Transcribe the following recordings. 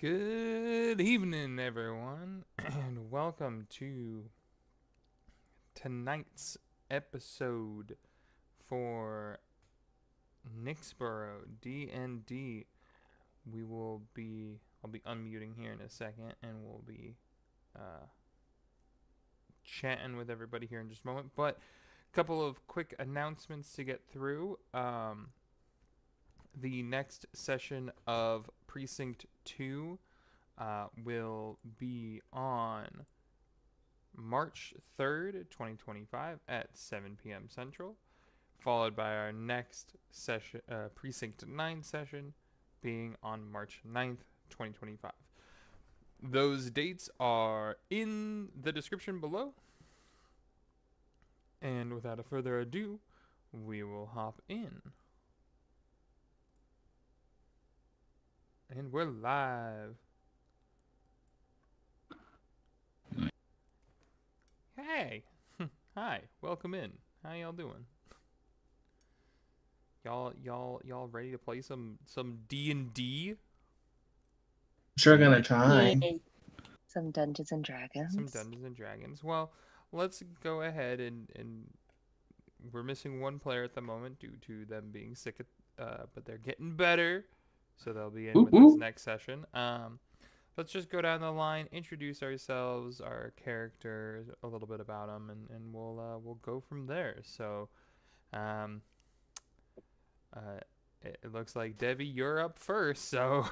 Good evening, everyone, and welcome to tonight's episode for Nyxborough D&D. I'll be unmuting here in a second, and we'll be chatting with everybody here in just a moment. But a couple of quick announcements to get through. The next session of Precinct 2 will be on March 3rd, 2025 at 7 p.m. Central, followed by our next session, Precinct 9 session, being on March 9th, 2025. Those dates are in the description below. And without a further ado, we will hop in. And we're live. Hey. Hi. Welcome in. How y'all doing? Y'all ready to play some D&D? Sure gonna try. Yay. Some Dungeons and Dragons. Some Dungeons and Dragons. Well, let's go ahead and we're missing one player at the moment due to them being sick, but they're getting better, so they'll be in with us next session. Let's just go down the line, introduce ourselves, our characters, a little bit about them, and we'll go from there. So, it looks like Debbie, you're up first. So,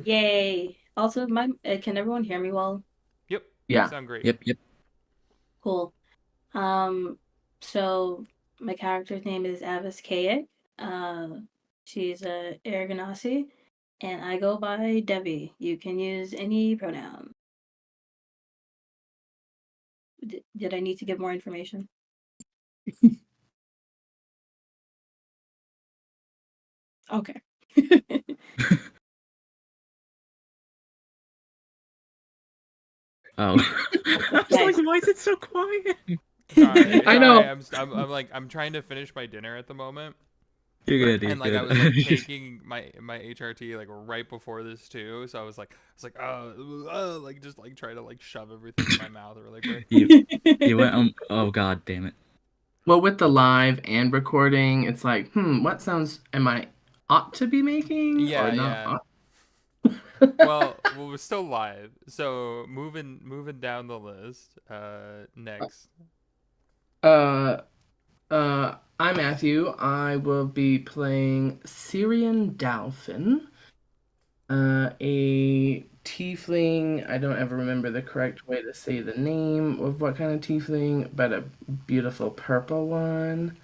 Yay! Also, can everyone hear me well? Yep. Yeah. Sound great. Yep. Cool. So my character's name is Avis Kayek. She's a Aragonasi, and I go by Debbie. You can use any pronoun. Did I need to give more information? Okay. Oh. I was like, why is it so quiet? Sorry, I know. I'm trying to finish my dinner at the moment. You're good. And like I was like taking my HRT like right before this too, so I was like like just like trying to like shove everything in my mouth really quick. you went oh god damn it. Well, with the live and recording, it's like, what sounds am I ought to be making? Yeah, or not yeah. ought? well, we're still live, so moving down the list. Next. I'm Matthew. I will be playing Syrian Dolphin, a tiefling. I don't ever remember the correct way to say the name of what kind of tiefling, but a beautiful purple one.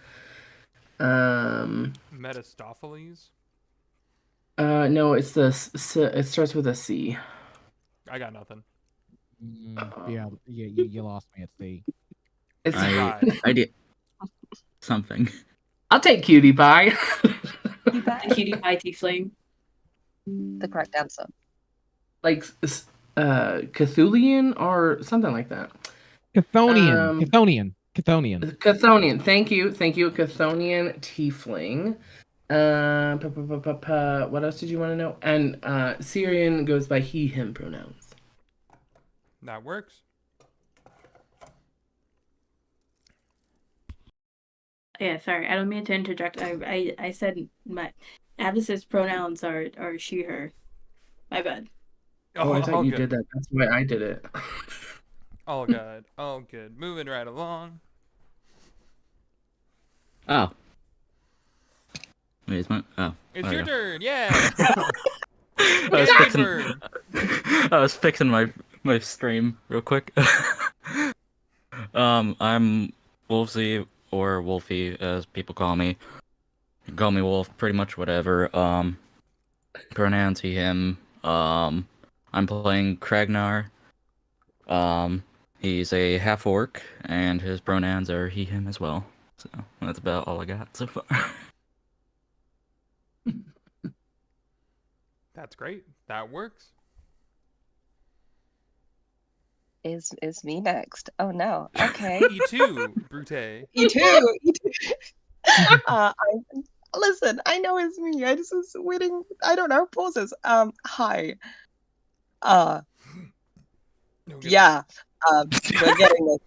Metastopheles? No, it's it starts with a C. I got nothing. Yeah, you lost me at C. It's I did something. I'll take Cutie Pie. Cutie pie tiefling. The correct answer. Like Cthulian or something like that. Chthonian. Chthonian. Thank you. Chthonian tiefling. What else did you want to know? And Syrian goes by he, him pronouns. That works. Yeah, sorry, I don't mean to interject. I said my Avis's pronouns are she, her. My bad. Oh, I thought you good. did that. That's why I did it. All good. All good. Moving right along. Oh. Wait, It's your turn. Yeah. I was fixing my stream real quick. I'm Wolfsy, or Wolfie as people call me. You can call me Wolf, pretty much whatever. Pronouns he, him. I'm playing Kragnar. He's a half orc, and his pronouns are he, him as well. So that's about all I got so far. That's great. That works. Is me next? Oh no. Okay. You too, Brute. You too. Listen, I know it's me. I just was waiting. I don't know. Pauses. Hi. Uh, No goodness. yeah. We're getting this.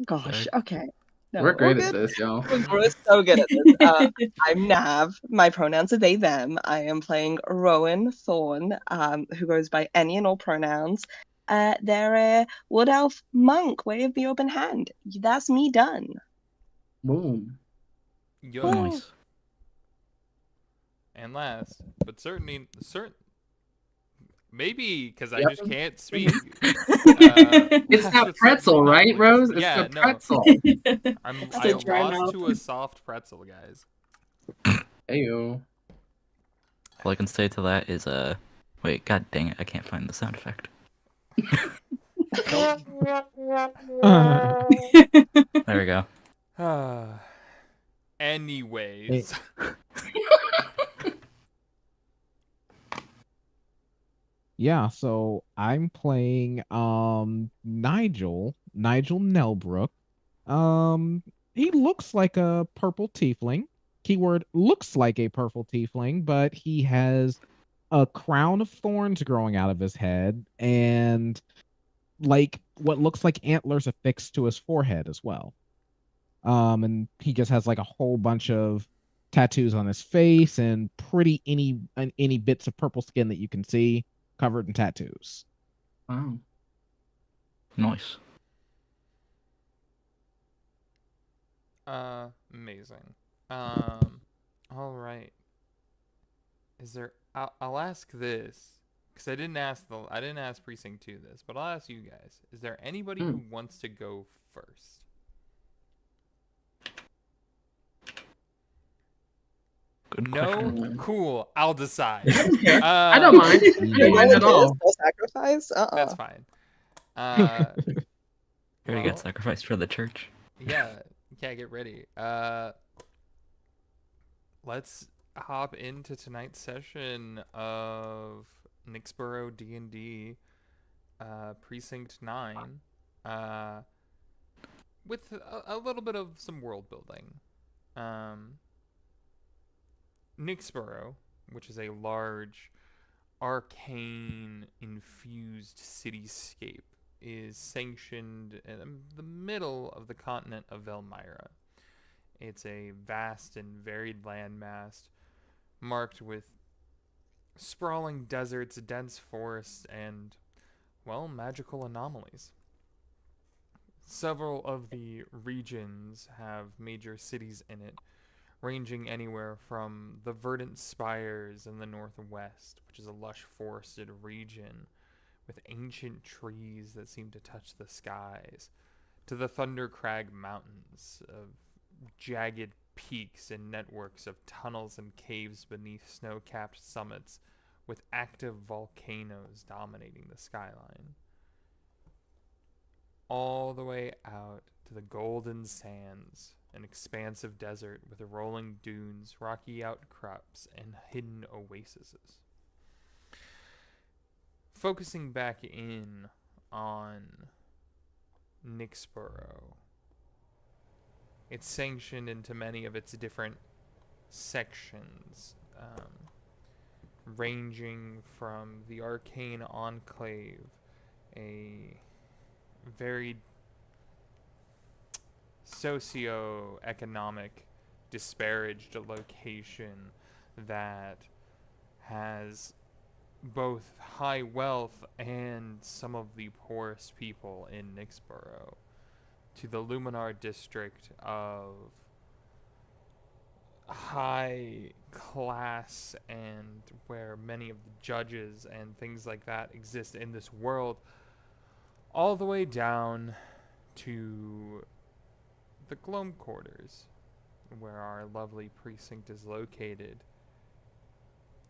Gosh. Sorry. Okay. No, We're all great at good. this, y'all. We're so good at this. I'm Nav. My pronouns are they, them. I am playing Rowan Thorn, who goes by any and all pronouns. They're a wood elf monk, way of the open hand. That's me done. Boom. Yo. Nice. And last, but maybe because I Yep. just can't speak. It's last that but pretzel, certainly not right, least- Rose? It's yeah, the no. pretzel. I the dry lost mouth. to a soft pretzel, guys. Ayo. All I can say to that is, wait, god dang it, I can't find the sound effect. There we go. Anyways, Yeah, so I'm playing Nigel Nelbrook. He looks like a purple tiefling. Keyword looks like a purple tiefling, but he has a crown of thorns growing out of his head and like what looks like antlers affixed to his forehead as well. And he just has like a whole bunch of tattoos on his face and pretty any bits of purple skin that you can see covered in tattoos. Wow. Nice. amazing. All right. Is there? I'll ask this because I didn't ask Precinct 2 this, but I'll ask you guys. Is there anybody who wants to go first? Good No, question. cool. I'll decide. I don't mind. I don't mind at all. No sacrifice. That's fine. Here to Well, get sacrificed for the church. yeah, get ready. Let's hop into tonight's session of Nyxborough D&D, Precinct 9, with a little bit of some world building. Nyxborough, which is a large, arcane-infused cityscape, is sanctioned in the middle of the continent of Velmyra. It's a vast and varied landmass marked with sprawling deserts, dense forests, and, well, magical anomalies. Several of the regions have major cities in it, ranging anywhere from the verdant spires in the northwest, which is a lush forested region with ancient trees that seem to touch the skies, to the Thundercrag Mountains of jagged peaks and networks of tunnels and caves beneath snow-capped summits with active volcanoes dominating the skyline. All the way out to the golden sands, an expansive desert with rolling dunes, rocky outcrops, and hidden oases. Focusing back in on Nyxborough, it's sanctioned into many of its different sections, ranging from the Arcane Enclave, a very socio-economic disparaged location that has both high wealth and some of the poorest people in Nyxborough, to the Luminar district of high class and where many of the judges and things like that exist in this world, all the way down to the Gloam quarters, where our lovely precinct is located.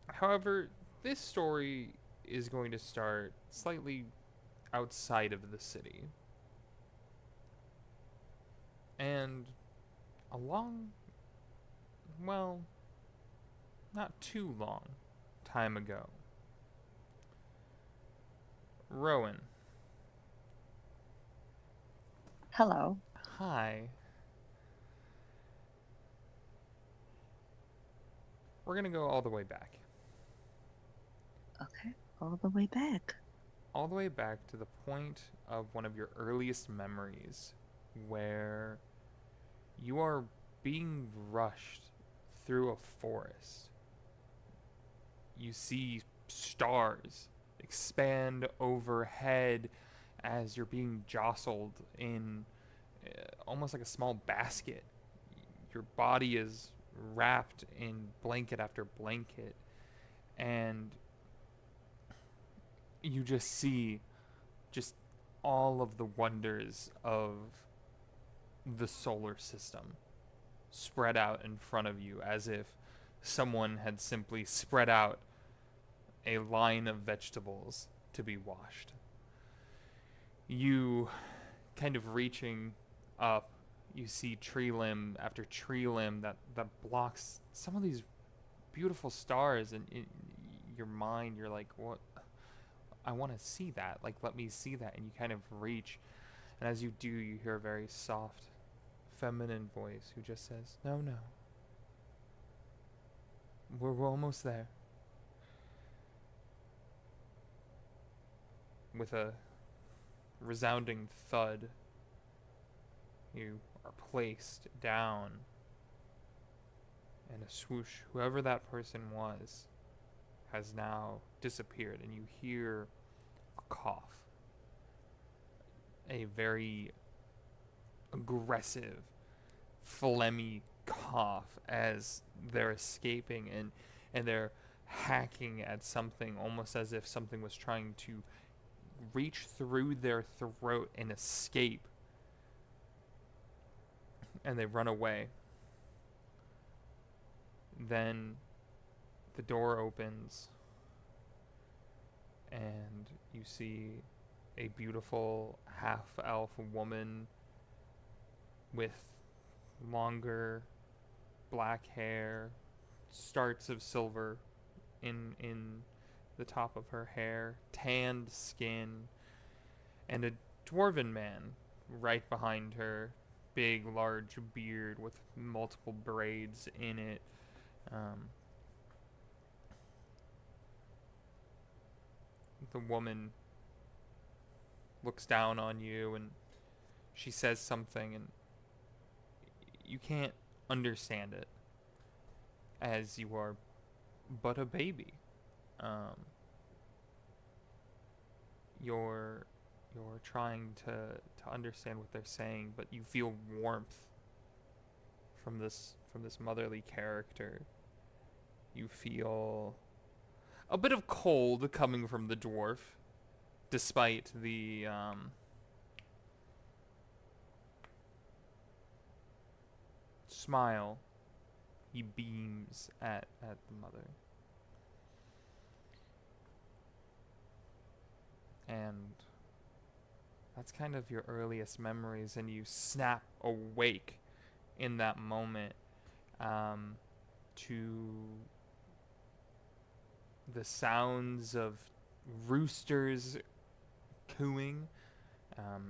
However, this story is going to start slightly outside of the city. And a long, well, not too long time ago, Rowan. Hello. Hi. we're gonna go all the way back. Okay, all the way back. All the way back to the point of one of your earliest memories where you are being rushed through a forest. You see stars expand overhead as you're being jostled in almost like a small basket. Your body is wrapped in blanket after blanket, and you just see just all of the wonders of the solar system spread out in front of you as if someone had simply spread out a line of vegetables to be washed. You kind of reaching up, you see tree limb after tree limb that blocks some of these beautiful stars, and in your mind you're like, what, I want to see that, like, let me see that. And you kind of reach, and as you do, you hear a very soft feminine voice who just says, no, we're almost there. With a resounding thud, you are placed down, and a swoosh, whoever that person was has now disappeared, and you hear a cough, a very aggressive, phlegmy cough as they're escaping, and they're hacking at something, almost as if something was trying to reach through their throat and escape, and they run away. Then the door opens, and you see a beautiful half-elf woman with longer black hair, starts of silver in the top of her hair, tanned skin, and a dwarven man right behind her, big, large beard with multiple braids in it. The woman looks down on you, and she says something, and you can't understand it, as you are but a baby. You're trying to understand what they're saying, but you feel warmth from this motherly character. You feel a bit of cold coming from the dwarf, despite the smile he beams at the mother. And that's kind of your earliest memories, and you snap awake in that moment to the sounds of roosters cooing,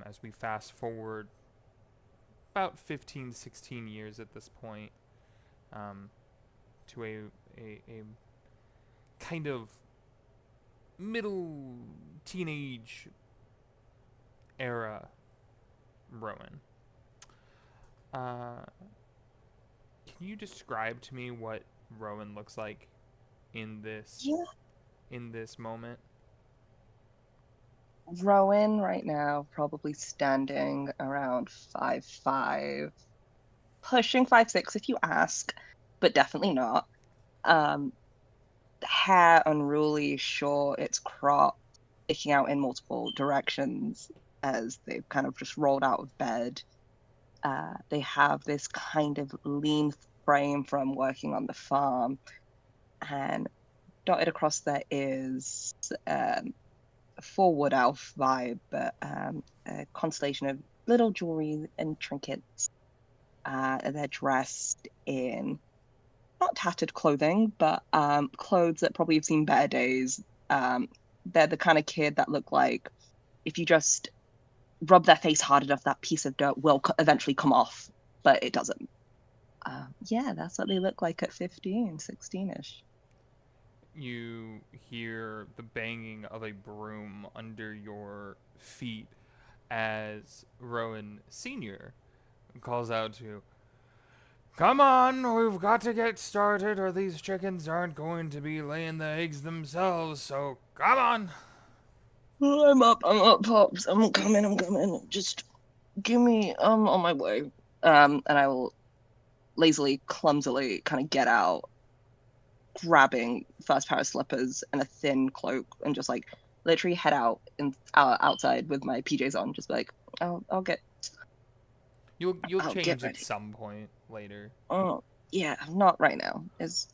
as we fast forward about 15, 16 years at this point, to a kind of middle teenage era Rowan. Can you describe to me what Rowan looks like in this moment? Rowan right now probably standing around 5'5", pushing 5'6" if you ask, but definitely not. Hair unruly, short, it's cropped, sticking out in multiple directions as they've kind of just rolled out of bed. They have this kind of lean frame from working on the farm, and dotted across there is a full wood elf vibe, but a constellation of little jewelry and trinkets. They're dressed in not tattered clothing, but clothes that probably have seen better days. They're the kind of kid that look like if you just rub their face hard enough, that piece of dirt will eventually come off, but it doesn't. Yeah, that's what they look like at 15, 16-ish. You hear the banging of a broom under your feet as Rowan Sr. calls out to you, "Come on, we've got to get started or these chickens aren't going to be laying the eggs themselves, so come on." Oh, I'm up, Pops. I'm coming. Just give me, on my way. And I will lazily, clumsily kind of get out, grabbing first pair of slippers and a thin cloak, and just like literally head out outside with my PJs on. Just be like, I'll get You'll I'll get change at ready. some point later. Oh, yeah, not right now. It's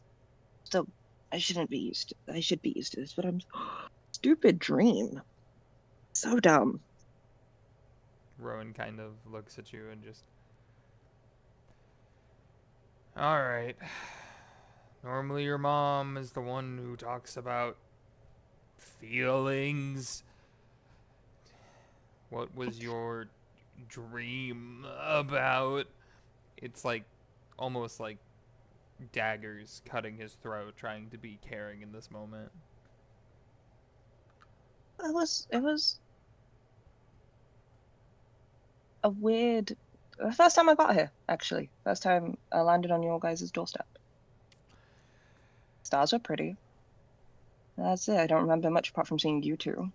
still, I should be used to this, but I'm stupid dream. So dumb. Rowan kind of looks at you and just, "All right. Normally your mom is the one who talks about feelings. What was your dream about?" It's like almost like daggers cutting his throat, trying to be caring in this moment. It was a weird. The first time I got here, actually. First time I landed on your guys' doorstep. Stars were pretty. That's it. I don't remember much apart from seeing you two.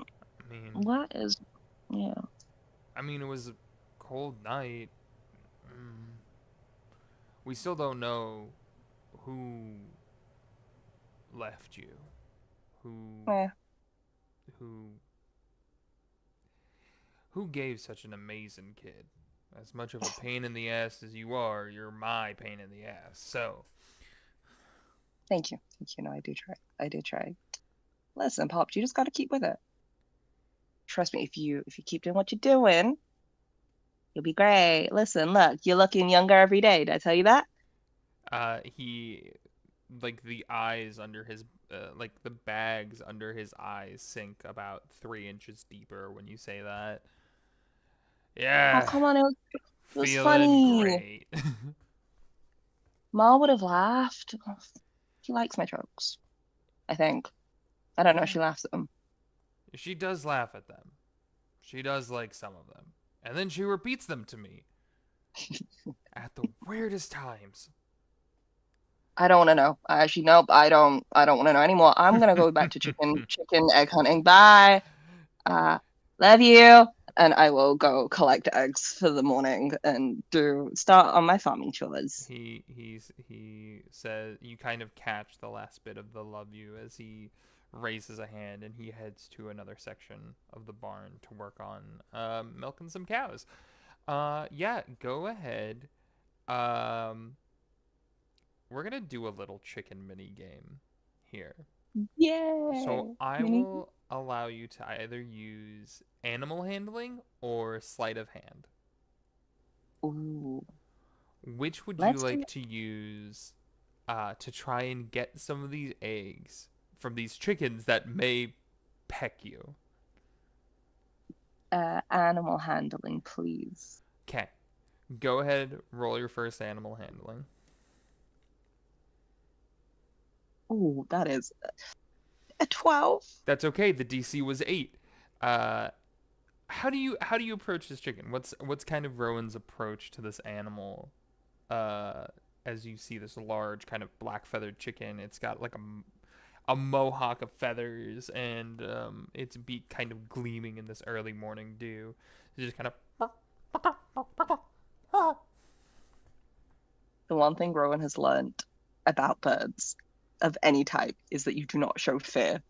I mean, What is. Yeah. it was a cold night. We still don't know who left you. Who Eh. who who gave such an amazing kid? As much of a pain in the ass as you are, you're my pain in the ass. So, Thank you. No, I do try. Listen, Pops, you just gotta keep with it. Trust me, if you keep doing what you're doing, you'll be great. Listen, look, you're looking younger every day. Did I tell you that? he, like the eyes under his, like the bags under his eyes sink about 3 inches deeper when you say that. Oh, Yeah, come on, it was feeling funny. great. Ma would have laughed. She likes my jokes, I think. I don't know if Yeah, she laughs at them. she does laugh at them. She does like some of them. And then she repeats them to me at the weirdest times. I don't want to know. Actually, nope. I don't want to know anymore. I'm gonna go back to chicken egg hunting. Bye. Love you. And I will go collect eggs for the morning and start on my farming chores. He says, you kind of catch the last bit of the "love you" as he raises a hand and he heads to another section of the barn to work on milking some cows. Yeah, go ahead. Um, we're gonna do a little chicken mini game here. So Yay! I Mini. will allow you to either use animal handling or sleight of hand. Ooh. Which would you Let's do like to use to try and get some of these eggs from these chickens that may peck you? animal handling, please. Okay. Go ahead, roll your first animal handling. Ooh, that is a 12. That's okay. The DC was 8. Uh, how do you approach this chicken? What's kind of Rowan's approach to this animal? As you see this large kind of black feathered chicken, it's got like a mohawk of feathers and its beak kind of gleaming in this early morning dew. It's just kind of. The one thing Rowan has learned about birds of any type is that you do not show fear.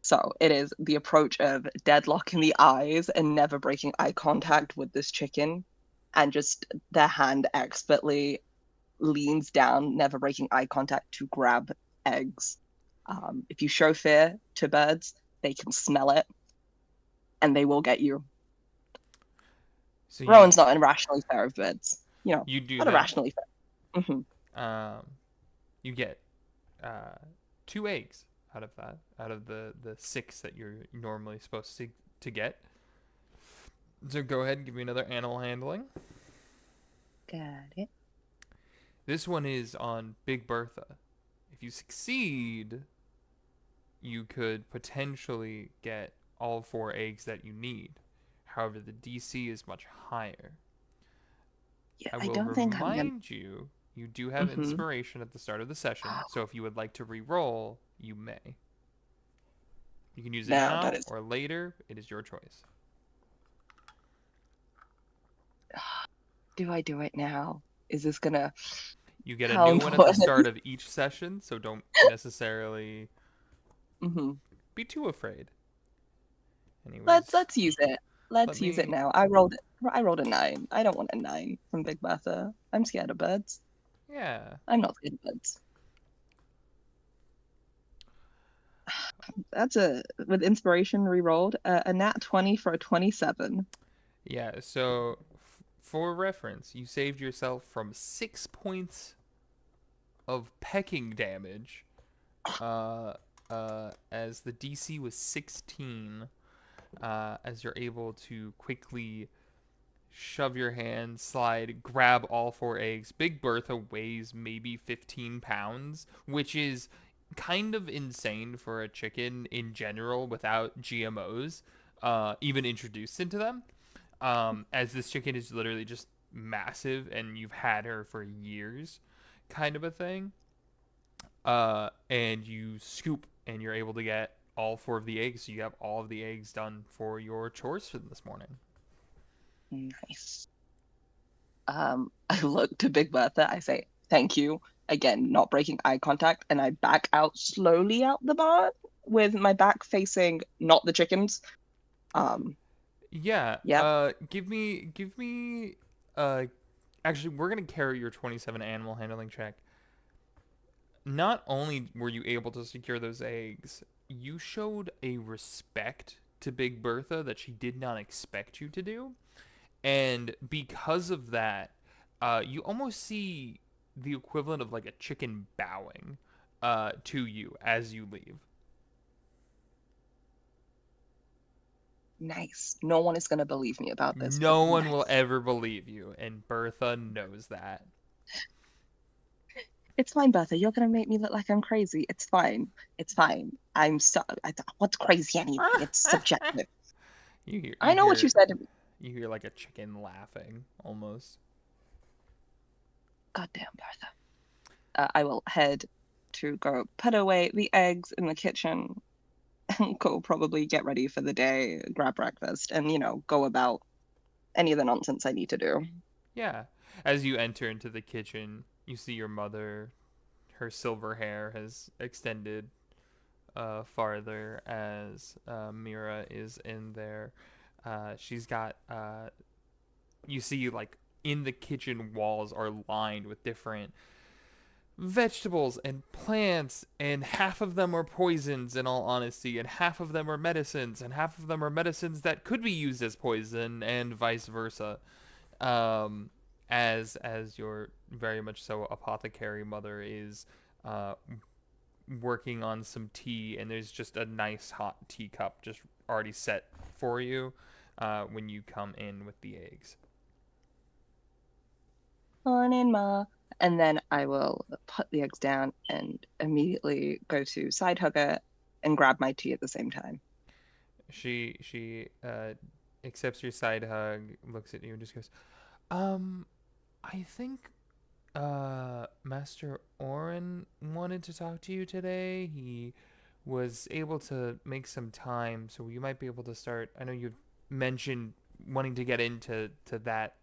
So it is the approach of deadlocking the eyes and never breaking eye contact with this chicken, and just their hand expertly leans down, never breaking eye contact to grab eggs. If you show fear to birds, they can smell it and they will get you. So Rowan's not irrationally fair of birds. you do Not that. irrationally fair. You get 2 eggs out of that, out of the 6 that you're normally supposed to get. So go ahead and give me another animal handling. Got it. This one is on Big Bertha. If you succeed, you could potentially get all 4 eggs that you need. However, the DC is much higher. Yeah, I I will don't think I'm gonna. remind you, you do have Mm-hmm. inspiration at the start of the session, so if you would like to re-roll, you may. You can use it Now, now that is. or later. It is your choice. Do I do it now? Is this gonna. You get a How new one at the important? start of each session, so don't necessarily Mm-hmm. be too afraid. Anyways, Let's use it. Let's use it me- now. I rolled a 9. I don't want a 9 from Big Bertha. I'm scared of birds. yeah. I'm not scared of birds. That's with inspiration re-rolled a nat 20 for a 27. Yeah, so for reference, you saved yourself from 6 points of pecking damage as the DC was 16, as you're able to quickly shove your hand, slide, grab all 4 eggs. Big Bertha weighs maybe 15 pounds, which is kind of insane for a chicken in general without GMOs even introduced into them. As this chicken is literally just massive and you've had her for years, kind of a thing. And you scoop and you're able to get all 4 of the eggs. So you have all of the eggs done for your chores for this morning. Nice. I look to Big Bertha. I say, thank you. Again, not breaking eye contact, and I back out slowly out the barn with my back facing not the chickens. Yeah. Yeah. Give me. Actually, we're gonna carry your 27 animal handling check. Not only were you able to secure those eggs, you showed a respect to Big Bertha that she did not expect you to do. And because of that, you almost see the equivalent of like a chicken bowing to you as you leave. Nice. No one is gonna believe me about this. No but one nice. will ever believe you, and Bertha knows that. It's fine, Bertha. You're gonna make me look like I'm crazy. It's fine. It's fine. What's crazy anyway? It's subjective. I know what you said to me. You hear like a chicken laughing, almost. Goddamn, Bertha. I will head to go put away the eggs in the kitchen and go probably get ready for the day, grab breakfast, and, go about any of the nonsense I need to do. Yeah. As you enter into the kitchen, you see your mother. Her silver hair has extended farther as Mira is in there. She's got, you see, like, in the kitchen walls are lined with different vegetables and plants, and half of them are poisons in all honesty, and half of them are medicines, and half of them are medicines that could be used as poison, and vice versa. As your very much so apothecary mother is working on some tea, and there's just a nice hot teacup just already set for you when you come in with the eggs. Morning, Ma. And then I will put the eggs down and immediately go to Side Hugger and grab my tea at the same time. She accepts your side hug, looks at you, and just goes, I think Master Oren wanted to talk to you today. He was able to make some time, so you might be able to start. I know you mentioned wanting to get into that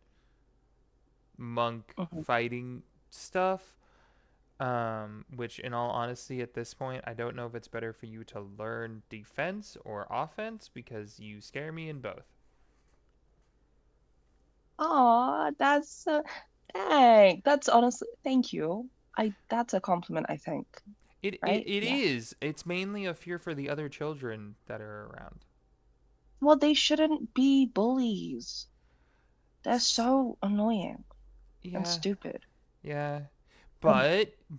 monk fighting stuff, which in all honesty at this point I don't know if it's better for you to learn defense or offense because you scare me in both. Aw, that's dang. That's honestly, thank you. That's a compliment, I think. It Right? it Yeah. is. It's mainly a fear for the other children that are around. Well, they shouldn't be bullies. They're so annoying and Yeah, stupid. yeah. And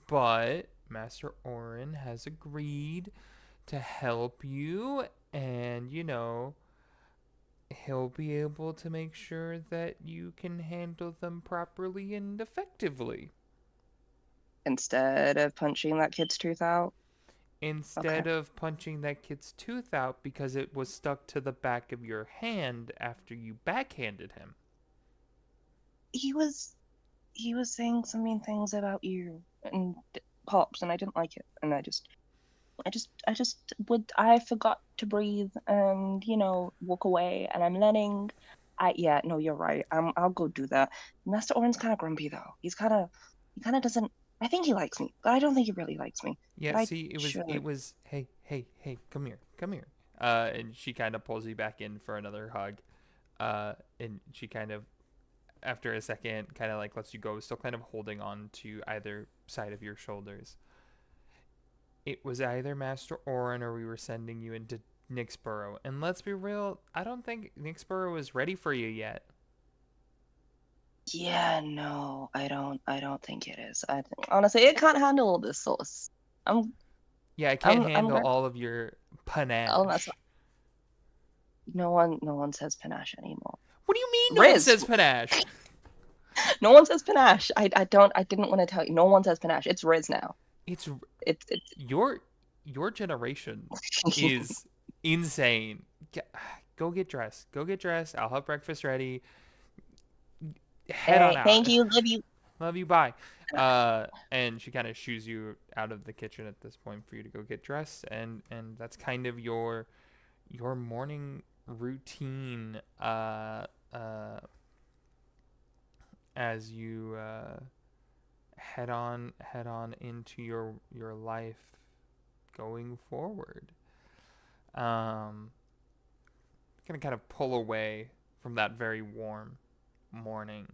But Master Oren has agreed to help you, and he'll be able to make sure that you can handle them properly and effectively. Instead of punching that kid's tooth out. Instead of punching that kid's tooth out because it was stuck to the back of your hand after you backhanded him. He was saying some mean things about you and Pops, and I didn't like it, and I forgot to breathe and walk away, and I'm letting. Yeah, no, you're right. I'll go do that. Master Oren's kind of grumpy though. He kind of doesn't. I think he likes me, but I don't think he really likes me. Yeah, But see, it was hey, come here, come here. And she kind of pulls you back in for another hug. And she kind of, after a second, kind of like lets you go, still kind of holding on to either side of your shoulders. It was either Master Oren or we were sending you into Nyxborough. And let's be real, I don't think Nyxborough is ready for you yet. Yeah, no, I don't think it is. I think honestly, it can't handle all this sauce. Yeah, I can't I'm handle very- all of your panache. Oh, that's no one says panache anymore. What do you mean no one Riz. says panache? No one says panache. I didn't want to tell you. No one says panache. It's Riz now. It's It's your generation is insane. Go get dressed. Go get dressed. I'll have breakfast ready. Head on out. Thank you. Love you. Love you. Bye. And she kind of shoos you out of the kitchen at this point for you to go get dressed, and that's kind of your morning routine. As you head on into your life going forward. Gonna kind of pull away from that very warm morning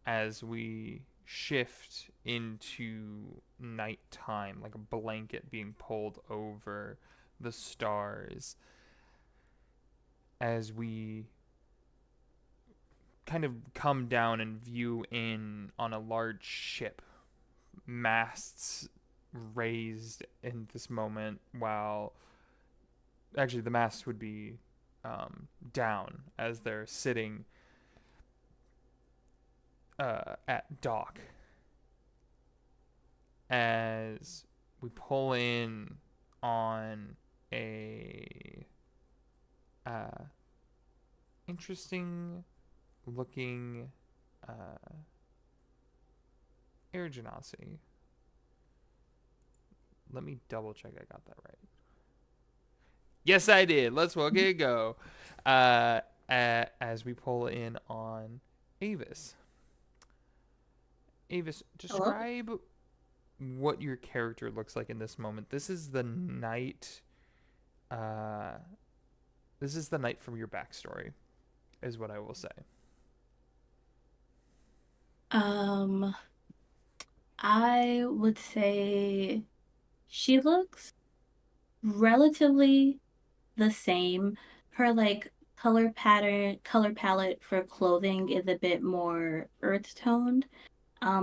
as we shift into nighttime, like a blanket being pulled over the stars, as we kind of come down and view in on a large ship, masts raised in this moment, while actually the masts would be down as they're sitting at dock, as we pull in on a interesting looking air genasi. Let me double check I got that right. Yes, I did. Let's walk it go. As we pull in on Avis. Avis, describe what your character looks like in this moment. This is the night. This is the night from your backstory, is what I will say. I would say she looks relatively the same. Her color palette for clothing is a bit more earth toned.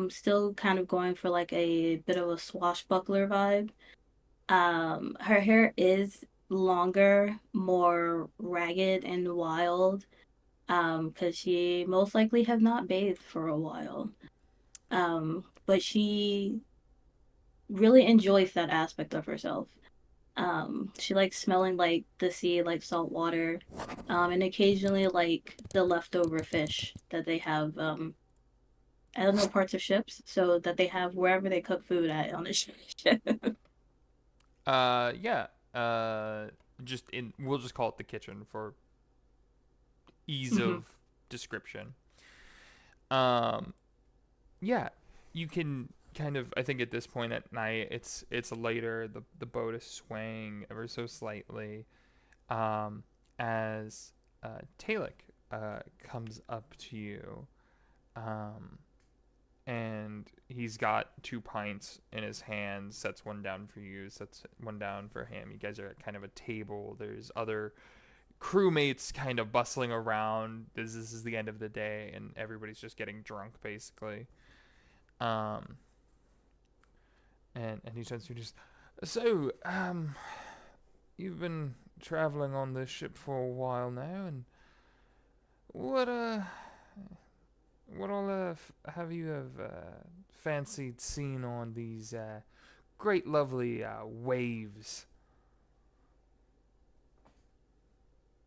Still kind of going for a bit of a swashbuckler vibe. Her hair is longer, more ragged and wild. Because she most likely has not bathed for a while. But she really enjoys that aspect of herself. She likes smelling like the sea, like salt water, and occasionally the leftover fish that they have. I don't know parts of ships, so that they have wherever they cook food at on the ship. Yeah. We'll just call it the kitchen for ease of description. Yeah, you can kind of, I think at this point at night, it's later, the boat is swaying ever so slightly, as Talek comes up to you, and he's got 2 pints in his hand, sets one down for you, sets one down for him. You guys are at kind of a table. There's other crewmates kind of bustling around. This is the end of the day, and everybody's just getting drunk, basically. And he turns to you just, so, you've been traveling on this ship for a while now, and What what all have you fancied seeing on these great, lovely waves?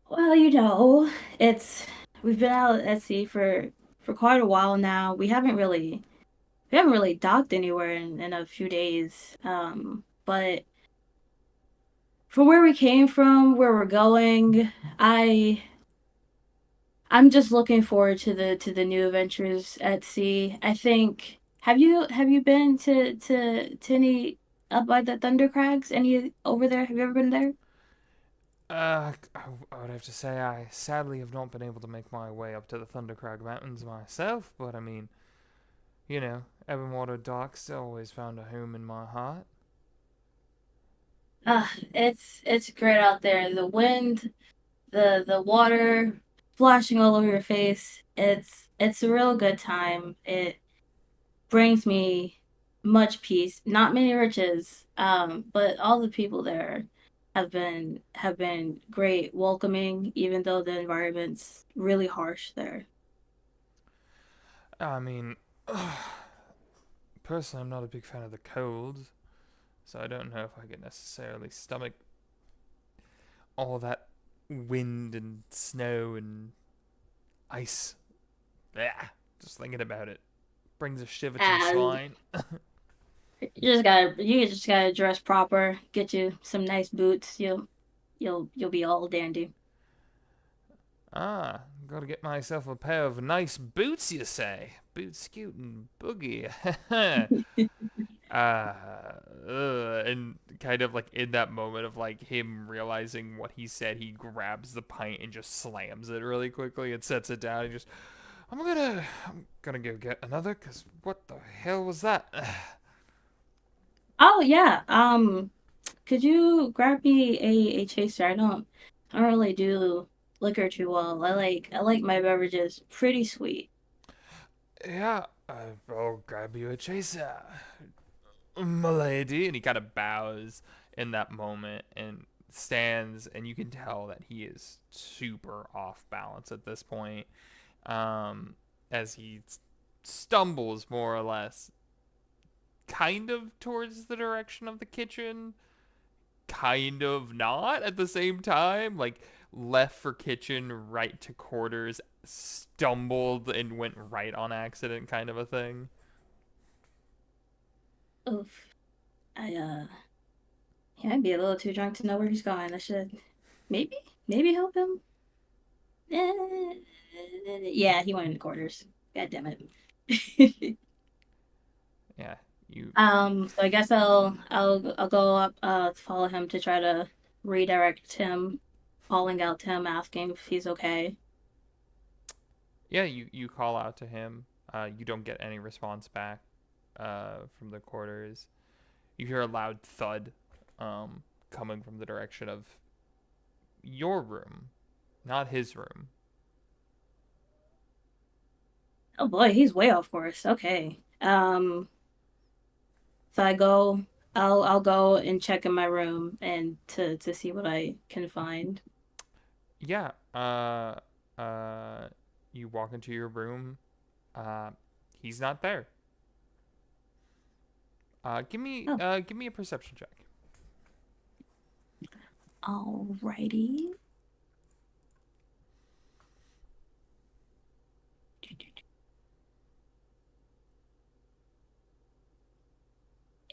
Well, it's we've been out at sea for quite a while now. We haven't really docked anywhere in a few days. But from where we came from, where we're going, I I'm just looking forward to the new adventures at sea. I think have you been to any up by the Thunder Crags? Any over there? Have you ever been there? I would have to say I sadly have not been able to make my way up to the Thundercrag Mountains myself, but I mean, Evanwater Docks always found a home in my heart. It's great out there. The wind, the water flashing all over your face. It's a real good time. It brings me much peace. Not many riches, but all the people there have been great, welcoming, even though the environment's really harsh there. I mean, personally, I'm not a big fan of the cold, so I don't know if I could necessarily stomach all that wind and snow and ice. Yeah, just thinking about it brings a shiver to my And spine. you just gotta dress proper, get you some nice boots. You'll be all dandy. Ah, gotta get myself a pair of nice boots, you say? Boot scoot and boogie. And kind of like in that moment of like him realizing what he said, he grabs the pint and just slams it really quickly and sets it down and just, I'm gonna go get another, cause what the hell was that? Oh yeah. Could you grab me a chaser? I don't really do liquor too well. I like my beverages pretty sweet. Yeah, I'll grab you a chaser, milady. And he kind of bows in that moment and stands, and you can tell that he is super off balance at this point, um, as he stumbles more or less, kind of towards the direction of the kitchen, kind of not at the same time. Like, left for kitchen, right to quarters, stumbled and went right on accident, kind of a thing. Oof. I he might be a little too drunk to know where he's going. I should maybe maybe help him. Eh, yeah, he went in the quarters. God damn it. Yeah, you. So I guess I'll go up follow him to try to redirect him, calling out to him, asking if he's okay. Yeah, you call out to him. You don't get any response back from the quarters. You hear a loud thud coming from the direction of your room, not his room. Oh boy, he's way off course. Okay. So I'll go and check in my room and to see what I can find. Yeah. Uh, you walk into your room. Uh, he's not there. Oh, give me a perception check. alrighty.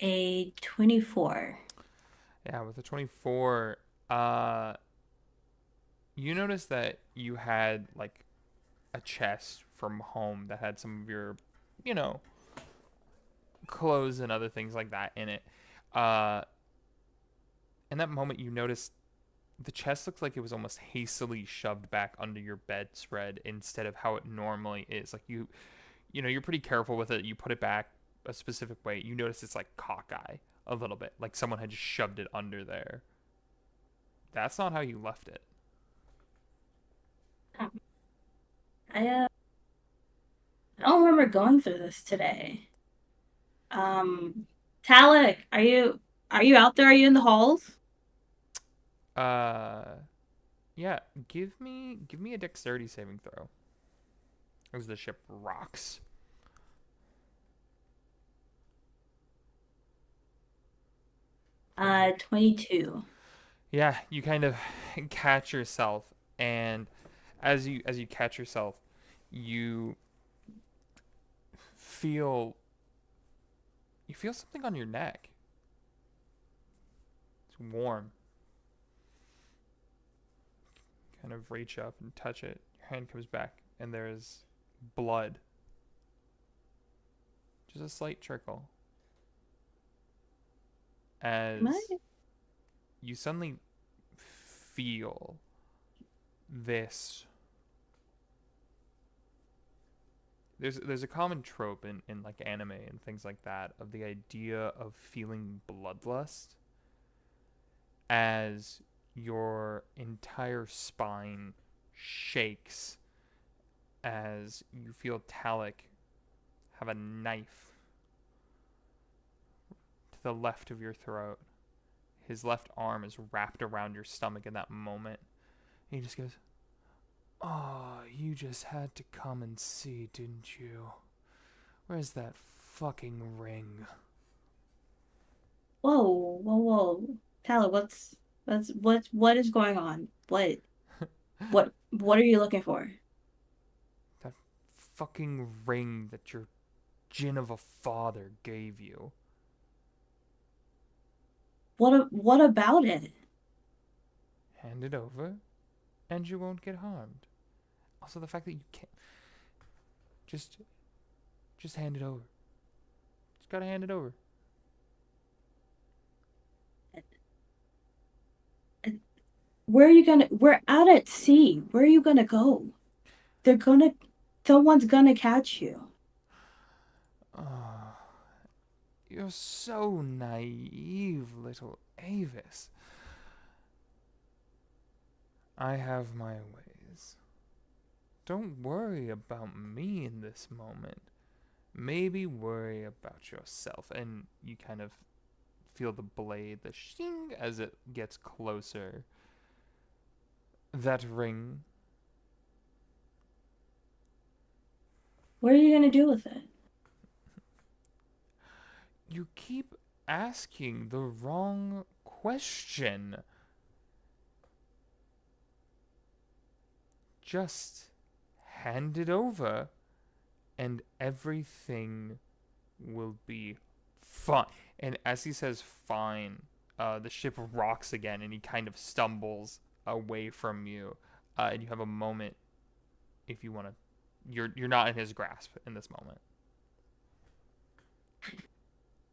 A 24. Yeah, with a 24, you notice that you had like a chest from home that had some of your, you know, clothes and other things like that in it. Uh, in that moment, you notice the chest looks like it was almost hastily shoved back under your bedspread instead of how it normally is. Like you're pretty careful with it. You put it back a specific way. You notice it's like cockeye a little bit, like someone had just shoved it under there. That's not how you left it. I I don't remember going through this today. Um, Talik, are you out there? Are you in the halls? Uh, yeah. Give me a dexterity saving throw. as the ship rocks. Uh, 22. Yeah, you kind of catch yourself, and as you catch yourself, you feel you feel something on your neck. It's warm. Kind of reach up and touch it. Your hand comes back, and there's blood. Just a slight trickle. As Am I? you suddenly feel this. There's a common trope in like anime and things like that of the idea of feeling bloodlust as your entire spine shakes as you feel Talik have a knife to the left of your throat. His left arm is wrapped around your stomach in that moment. And he just goes, "Oh, you just had to come and see, didn't you? Where's that fucking ring?" Whoa, whoa, whoa. Tyler, what is going on? What are you looking for? That fucking ring that your djinn of a father gave you. What about it? Hand it over, and you won't get harmed. Also, the fact that you can't just hand it over. Just gotta hand it over. We're out at sea. Where are you gonna go? Someone's gonna catch you. Oh, you're so naive, little Avis. I have my ways. Don't worry about me in this moment. Maybe worry about yourself. And you kind of feel the blade, the shing, as it gets closer. That ring. What are you gonna do with it? You keep asking the wrong question. Just hand it over, and everything will be fine. And as he says fine, the ship rocks again, and he kind of stumbles away from you. And you have a moment, if you want to. You're not in his grasp in this moment.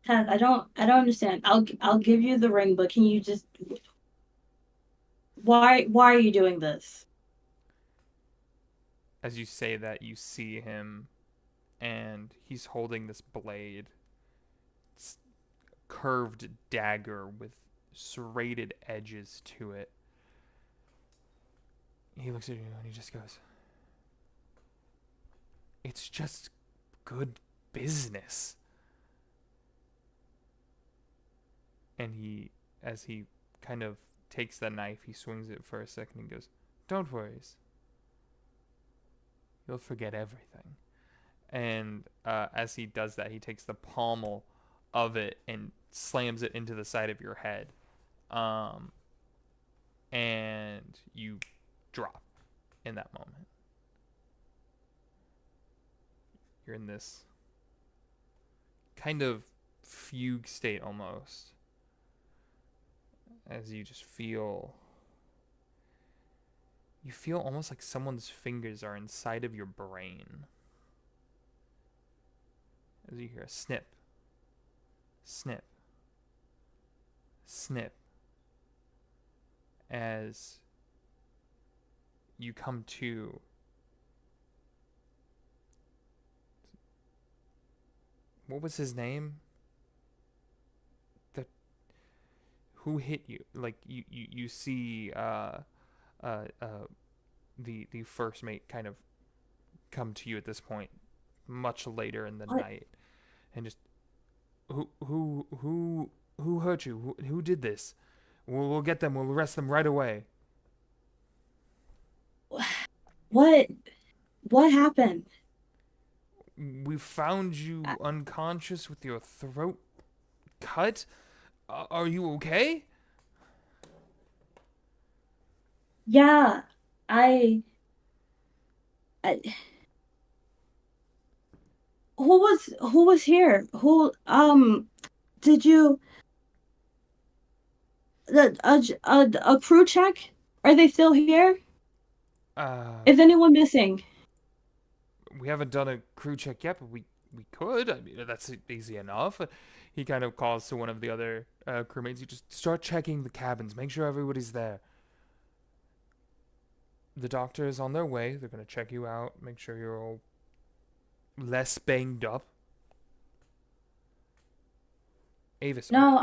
Ted, I don't understand. I'll give you the ring, but can you just why are you doing this? As you say that, you see him, and he's holding this blade. It's a curved dagger with serrated edges to it. He looks at you and he just goes, "It's just good business." And as he kind of takes the knife, he swings it for a second and goes, "Don't worry. You'll forget everything." And as he does that, he takes the pommel of it and slams it into the side of your head. And you drop in that moment. You're in this kind of fugue state almost, as you just feel almost like someone's fingers are inside of your brain, as you hear a snip, snip, snip, as you come to. What was his name? Who hit you? Like you see the first mate kind of come to you at this point, much later in the night, and just who hurt you? Who did this? We'll get them. We'll arrest them right away. What happened? We found you I- unconscious with your throat cut. Are you okay? Yeah, I, I who was here? Who did you a crew check? Are they still here? Uh, Is anyone missing? we haven't done a crew check yet, but we could. I mean, that's easy enough. He kind of calls to one of the other crewmates. You just start checking the cabins. Make sure everybody's there. The doctor is on their way. They're gonna check you out. Make sure you're all less banged up. Avis, No,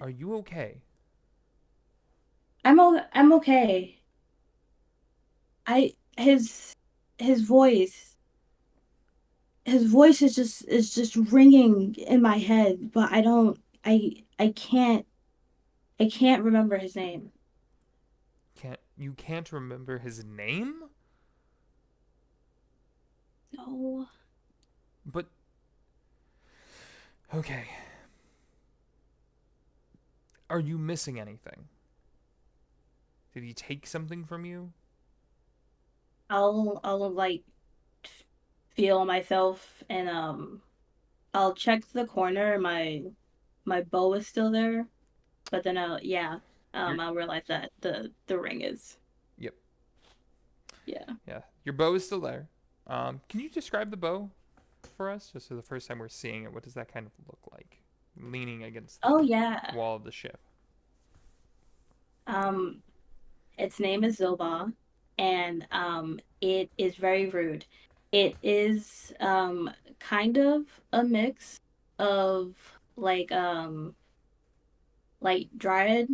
are you okay? I'm okay. I his voice his voice is just ringing in my head, but I don't I can't remember his name. Can't remember his name? No. But okay. Are you missing anything? Did he take something from you? I'll like feel myself and I'll check the corner. My bow is still there, but then Your I'll realize that the ring is. Yep. Yeah. Yeah. Your bow is still there. Can you describe the bow for us? Just for the first time we're seeing it, what does that kind of look like? Leaning against Oh the yeah. wall of the ship. Um, its name is Zoba, and it is very rude. It is kind of a mix of like dryad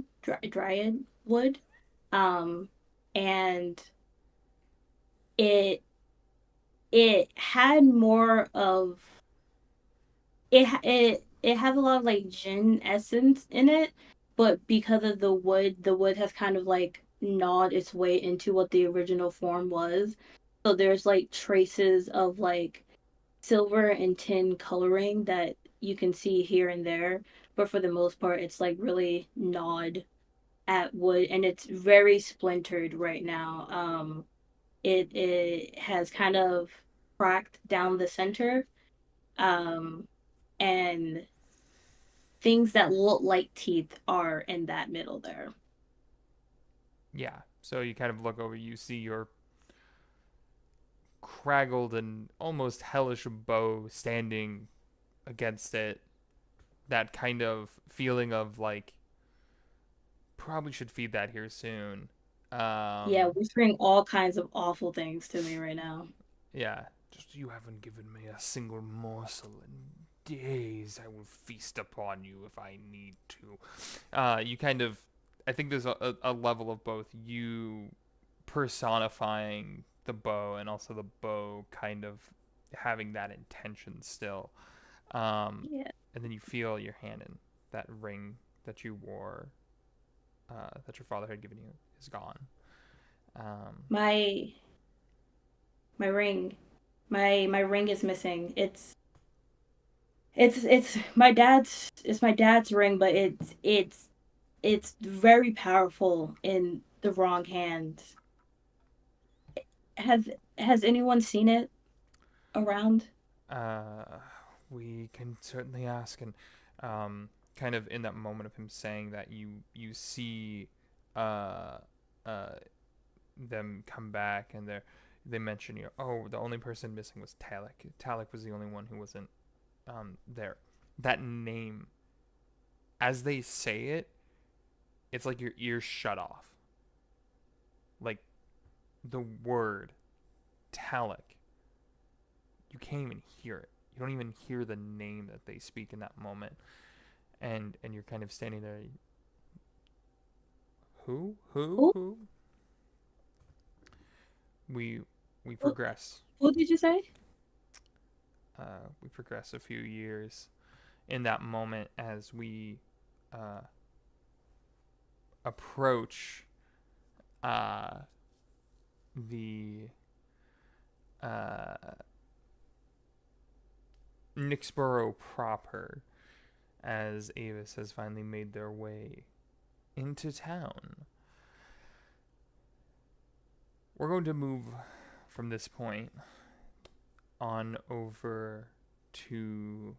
wood, um, and it it had more of it has a lot of like gin essence in it, but because of the wood has kind of like gnawed its way into what the original form was. So there's like traces of like silver and tin coloring that you can see here and there, but for the most part, it's like really gnawed at wood, and it's very splintered right now. It has kind of cracked down the center, um, and things that look like teeth are in that middle there. Yeah. So you kind of look over, you see your craggled and almost hellish bow standing against it. That kind of feeling of like, probably should feed that here soon. Yeah, Um, whispering all kinds of awful things to me right now. yeah. Just, you haven't given me a single morsel in days. I will feast upon you if I need to. You kind of, I think there's a level of both you personifying the bow and also the bow kind of having that intention still. Yeah. And then you feel your hand in that ring that you wore, that your father had given you, is gone. Um, My my ring. My ring is missing. It's my dad's ring, but it's very powerful in the wrong hands. Has has anyone seen it around? uh, we can certainly ask, and kind of in that moment of him saying that, you see, uh, uh, them come back, and they mention, oh, the only person missing was Talik. Talik was the only one who wasn't there. That name, as they say it, it's like your ears shut off. Like the word Talik, you can't even hear it. You don't even hear the name that they speak in that moment, and you're kind of standing there. Who Who? We we who, progress. who did you say? We progress a few years in that moment as we uh, approach uh, the Nyxborough proper, as Avis has finally made their way into town. We're going to move from this point on over to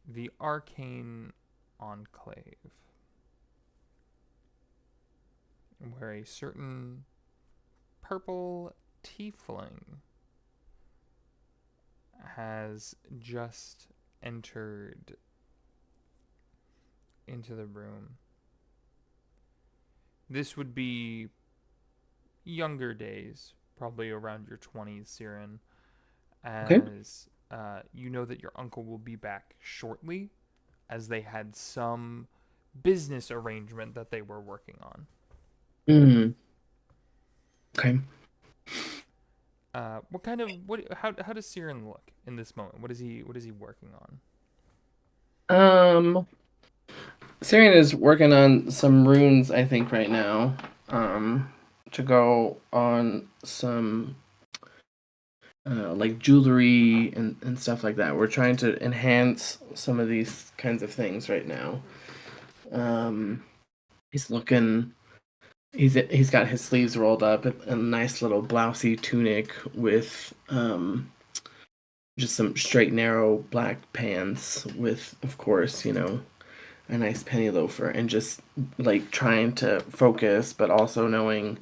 the Arcane Enclave, where a certain purple tiefling has just entered into the room. This would be younger days, probably around your 20s, Siren, Okay. as you know that your uncle will be back shortly, as they had some business arrangement that they were working on. Mm. Okay. How does Siren look in this moment? What is he working on? Syrian is working on some runes, I think, right now. To go on some like jewelry and stuff like that. We're trying to enhance some of these kinds of things right now. He's looking. He's got his sleeves rolled up, a nice little blousey tunic with just some straight narrow black pants with, of course, a nice penny loafer, and just like trying to focus, but also knowing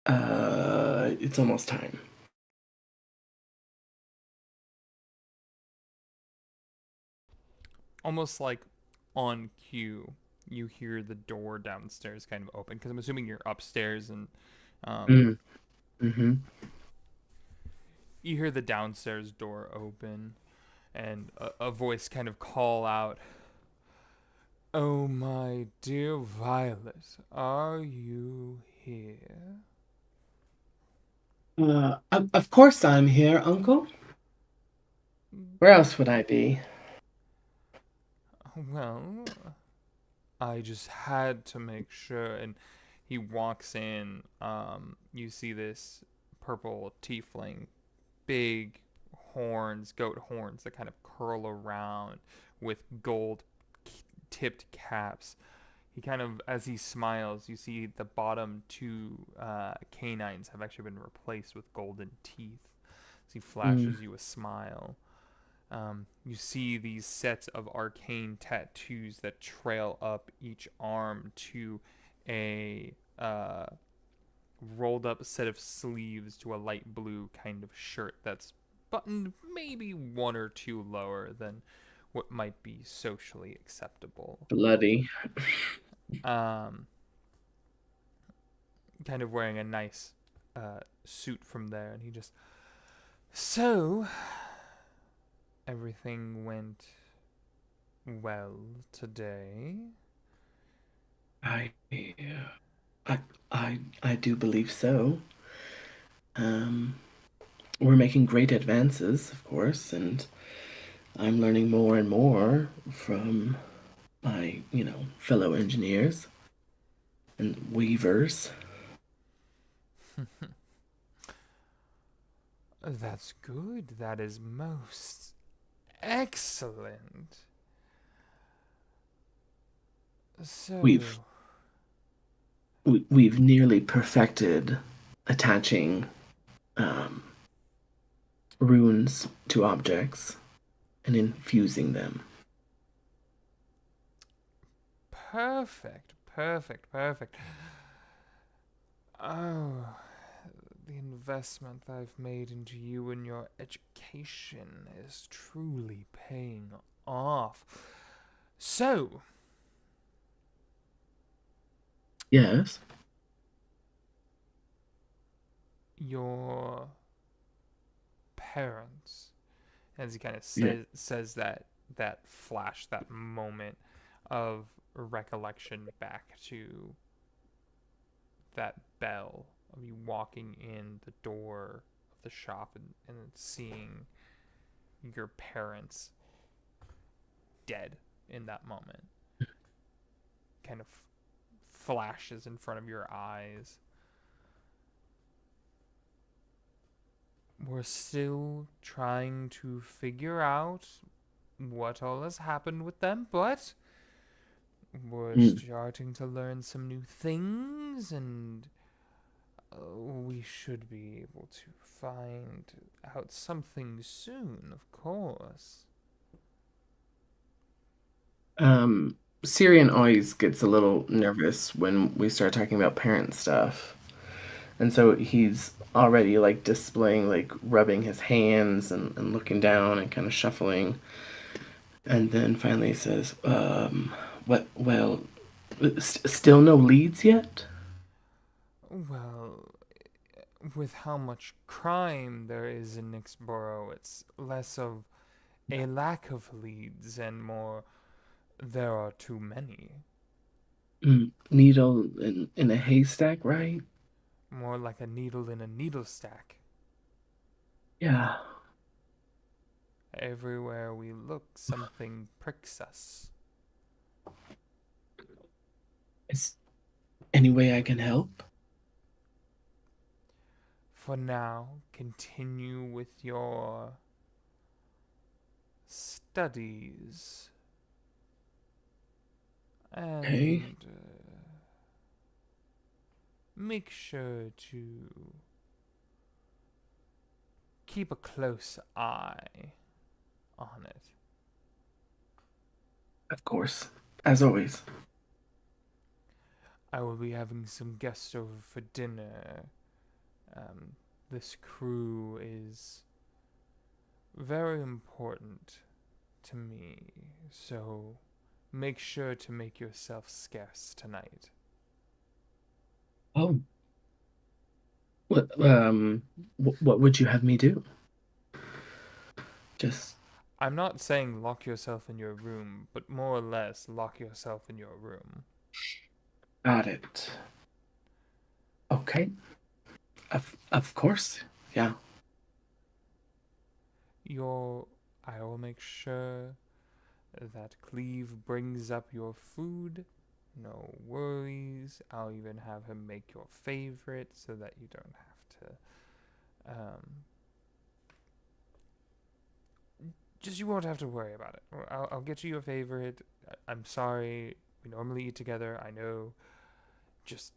it's almost time. Almost like on cue, you hear the door downstairs kind of open, because I'm assuming you're upstairs, and Mm-hmm. you hear the downstairs door open, and a voice kind of call out, "Oh, my dear Violet, are you here?" Of course I'm here, Uncle. Where else would I be? Well, I just had to make sure. And he walks in. You see this purple tiefling, big horns, goat horns that kind of curl around with gold tipped caps. He kind of, as he smiles, you see the bottom two canines have actually been replaced with golden teeth. As he flashes you a smile. You see these sets of arcane tattoos that trail up each arm to a rolled up set of sleeves to a light blue kind of shirt that's buttoned maybe one or two lower than what might be socially acceptable. Bloody. Kind of wearing a nice suit from there, and he just, so everything went well today. I, I do believe so. We're making great advances, of course, and I'm learning more and more from my, fellow engineers and weavers. That's good. That is most excellent. So, We've nearly perfected attaching runes to objects and infusing them. perfect, perfect, perfect. Oh, the investment I've made into you and your education is truly paying off. So, Yes. your parents, as he kind of Yeah. says that flash, that moment of recollection back to that bell of you walking in the door of the shop, and seeing your parents dead in that moment, kind of flashes in front of your eyes. we're still trying to figure out what all has happened with them, but we're Mm. starting to learn some new things, and we should be able to find out something soon, of course. Syrian always gets a little nervous when we start talking about parent stuff. And so he's already like displaying, like rubbing his hands and looking down and kind of shuffling. And then finally he says, what, well, still no leads yet? Well, with how much crime there is in Nyxborough, it's less of a lack of leads and more there are too many. Needle in a haystack, right? More like a needle in a needle stack. Yeah. Everywhere we look, something pricks us. Is any way I can help? For now, continue with your studies. Okay. And make sure to keep a close eye on it. Of course. As always. I will be having some guests over for dinner. This crew is very important to me, so make sure to make yourself scarce tonight. Oh. What would you have me do? Just I'm not saying lock yourself in your room, but more or less lock yourself in your room. got it. Okay. Of course. Yeah. I will make sure that Cleve brings up your food. No worries. I'll even have him make your favorite so that you don't have to just you won't have to worry about it. I'll get you your favorite. I'm sorry. We normally eat together. I know. Just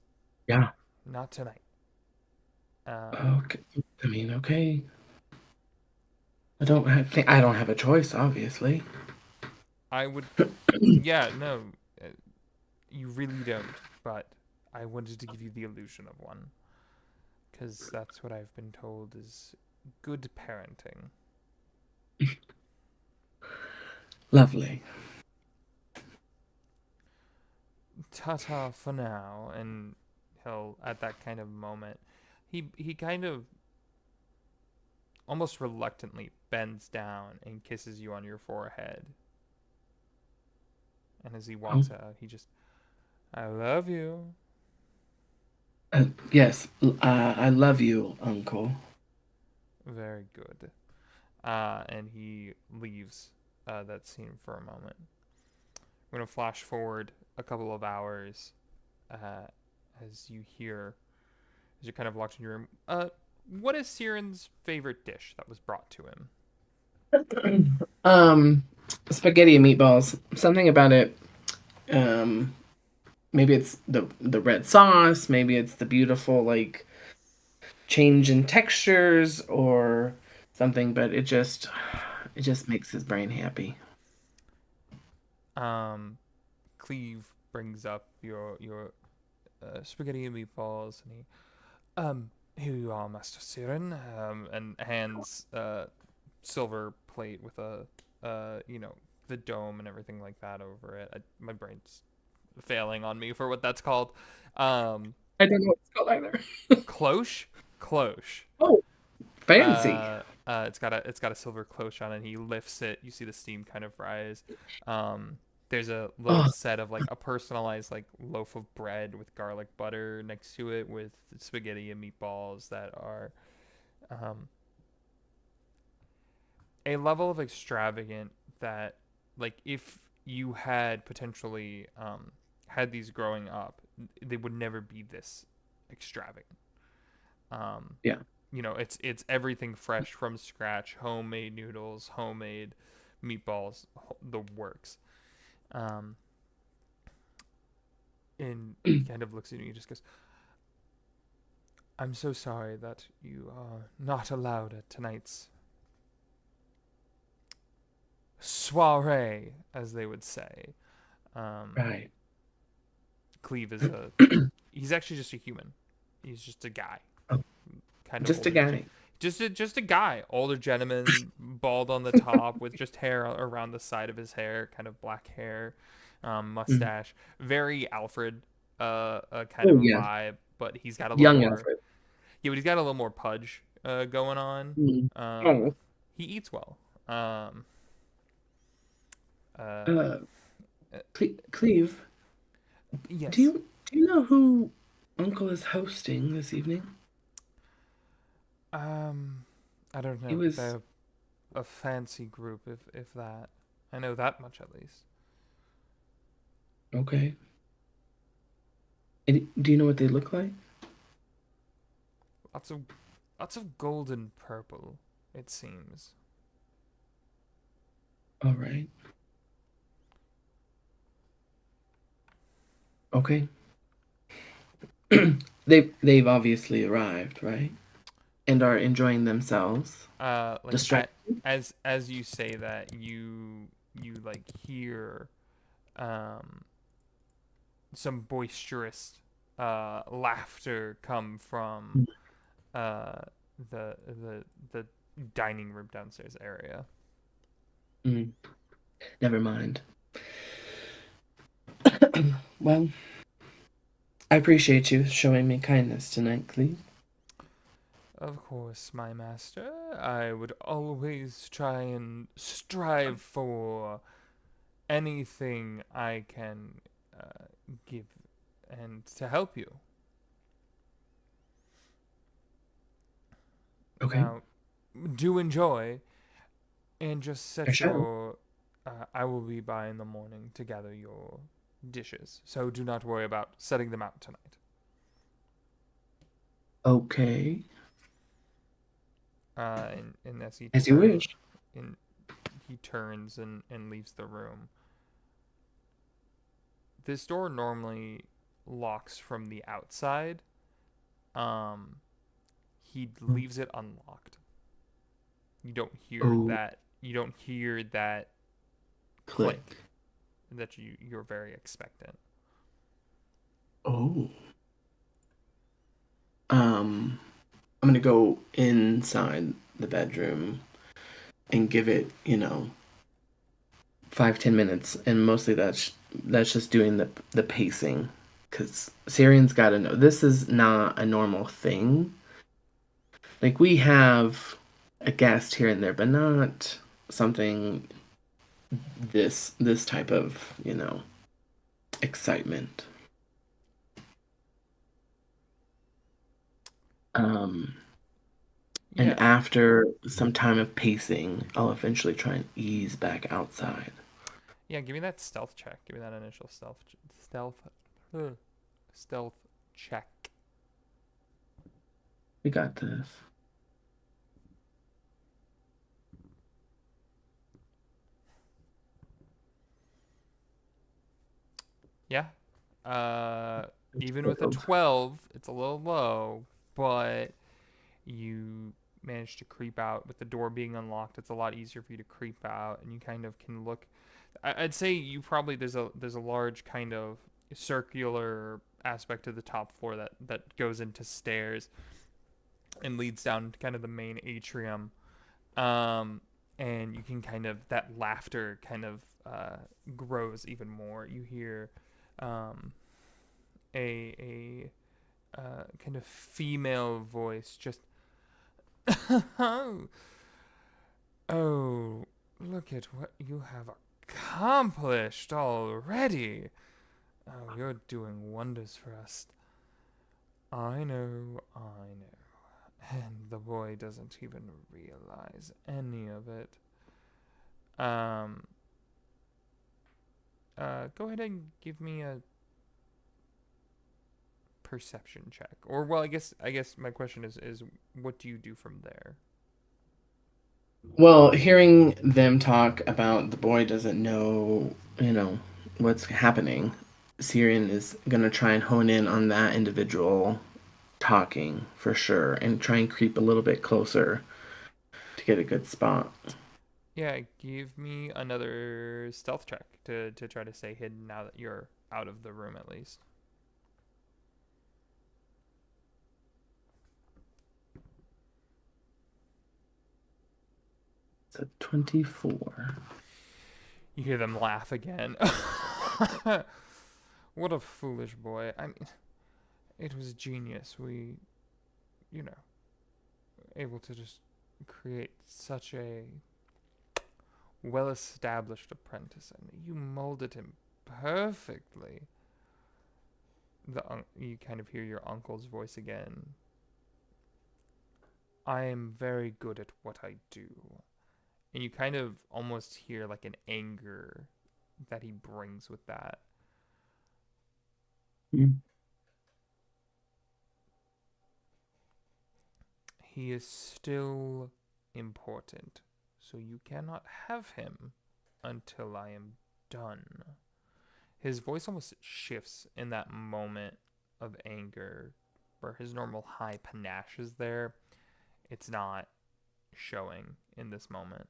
Yeah. not tonight. Okay. I mean, okay. I don't have a choice, obviously. I would. Yeah, no. You really don't. But I wanted to give you the illusion of one. Because that's what I've been told is good parenting. Lovely. Ta-ta for now. And he'll, at that kind of moment, he kind of almost reluctantly bends down and kisses you on your forehead. And as he walks out, he just, I love you. Yes, I love you, Uncle. Very good. And he leaves that scene for a moment. We're going to flash forward a couple of hours as you hear, as you're kind of locked in your room. What is Siren's favorite dish that was brought to him? Spaghetti and meatballs. Something about it. Um, Maybe it's the red sauce. Maybe it's the beautiful like change in textures or something. But it just makes his brain happy. Cleve brings up your spaghetti and meatballs, and here you are, Master Siren, and hands silver plate with a the dome and everything like that over it. My brain's failing on me for what that's called. I don't know what it's called either. Cloche. Oh, fancy. It's got a silver cloche on it. And he lifts it. You see the steam kind of rise. There's a little Oh, set of like a personalized like loaf of bread with garlic butter next to it with spaghetti and meatballs that are a level of extravagant that like if you had potentially had these growing up, they would never be this extravagant. Yeah. it's everything fresh from scratch, homemade noodles, homemade meatballs, the works. Um, and he kind of looks at me and just goes, I'm so sorry that you are not allowed at tonight's soiree, as they would say. Right. Cleve is he's actually just a human. He's just a guy. Oh, Kind of just a older. guy. Just a guy. Older gentleman, bald on the top, with just hair around the side of his hair, kind of black hair, mustache. Very Alfred, kind of Oh a yeah, vibe, but he's got a little young more. Alfred. Yeah, but he's got a little more pudge going on. Mm. Um, he eats well. Uh, Uh, Cleve, yes. do you know who Uncle is hosting this evening? I don't It know. was They're a fancy group, if that. I know that much at least. okay. And do you know what they look like? Lots of gold and purple, it seems. All right. Okay. They've obviously arrived, right? And are enjoying themselves. Like Distract. as you say that, you like hear um some boisterous laughter come from uh the dining room downstairs area. Mm, never mind. Well, I appreciate you showing me kindness tonight, Cleve. Of course, my master. I would always try and strive for anything I can give and to help you. Okay, Now, do enjoy and just I set shall. your. I will be by in the morning to gather your dishes, so do not worry about setting them out tonight. Okay, And as he as you wish. and he turns and leaves the room. This door normally locks from the outside. Um, he leaves it unlocked. You don't hear Oh, that. You don't hear that click. click that you're very expectant. Oh. I'm gonna go inside the bedroom and give it, 5-10 minutes, and mostly that's just doing the pacing, because Syrian's got to know this is not a normal thing. Like, we have a guest here and there, but not something this type of excitement. Um, and Yeah, after some time of pacing, I'll eventually try and ease back outside. yeah. Give me that stealth check. Give me that initial uh, stealth check. We got this. Yeah. Even with a 12. 12, it's a little low, but you manage to creep out with the door being unlocked. It's a lot easier for you to creep out, and you kind of can look. I'd say you probably there's a large kind of circular aspect to the top floor that goes into stairs and leads down to kind of the main atrium. Um, and you can kind of that laughter kind of grows even more. You hear um, a kind of female voice just oh, look at what you have accomplished already. Oh, you're doing wonders for us. I know, I know. And the boy doesn't even realize any of it. Um, go ahead and give me a perception check. Or well, I guess my question is what do you do from there? Well, hearing them talk about the boy doesn't know, what's happening, Syrian is gonna try and hone in on that individual talking for sure and try and creep a little bit closer to get a good spot. Yeah, give me another stealth check to try to stay hidden now that you're out of the room at least. It's a 24. You hear them laugh again. What a foolish boy. I mean, it was genius. We, you know, able to just create such a well-established apprentice, and you molded him perfectly. You kind of hear your uncle's voice again. I am very good at what I do. And you kind of almost hear like an anger that he brings with that. Mm. He is still important, so you cannot have him until I am done. His voice almost shifts in that moment of anger where his normal high panache is there. It's not showing in this moment.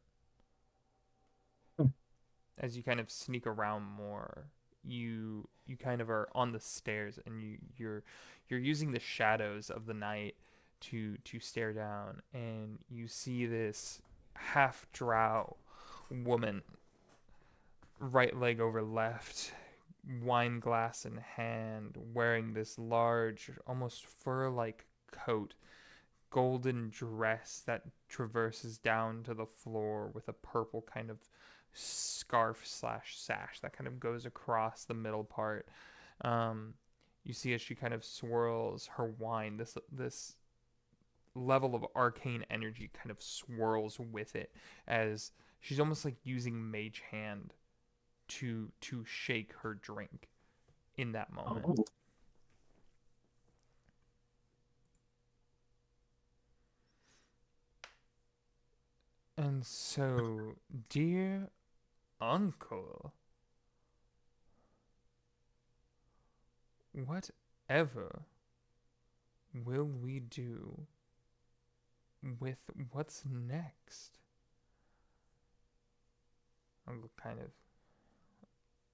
As you kind of sneak around more, you kind of are on the stairs, and you're using the shadows of the night to stare down, and you see this half drow woman, right leg over left, wine glass in hand, wearing this large, almost fur-like coat, golden dress that traverses down to the floor with a purple kind of scarf slash sash that kind of goes across the middle part. You see as she kind of swirls her wine, this level of arcane energy kind of swirls with it, as she's almost like using mage hand to shake her drink in that moment. Oh. And so, dear uncle, whatever will we do with what's next? Uncle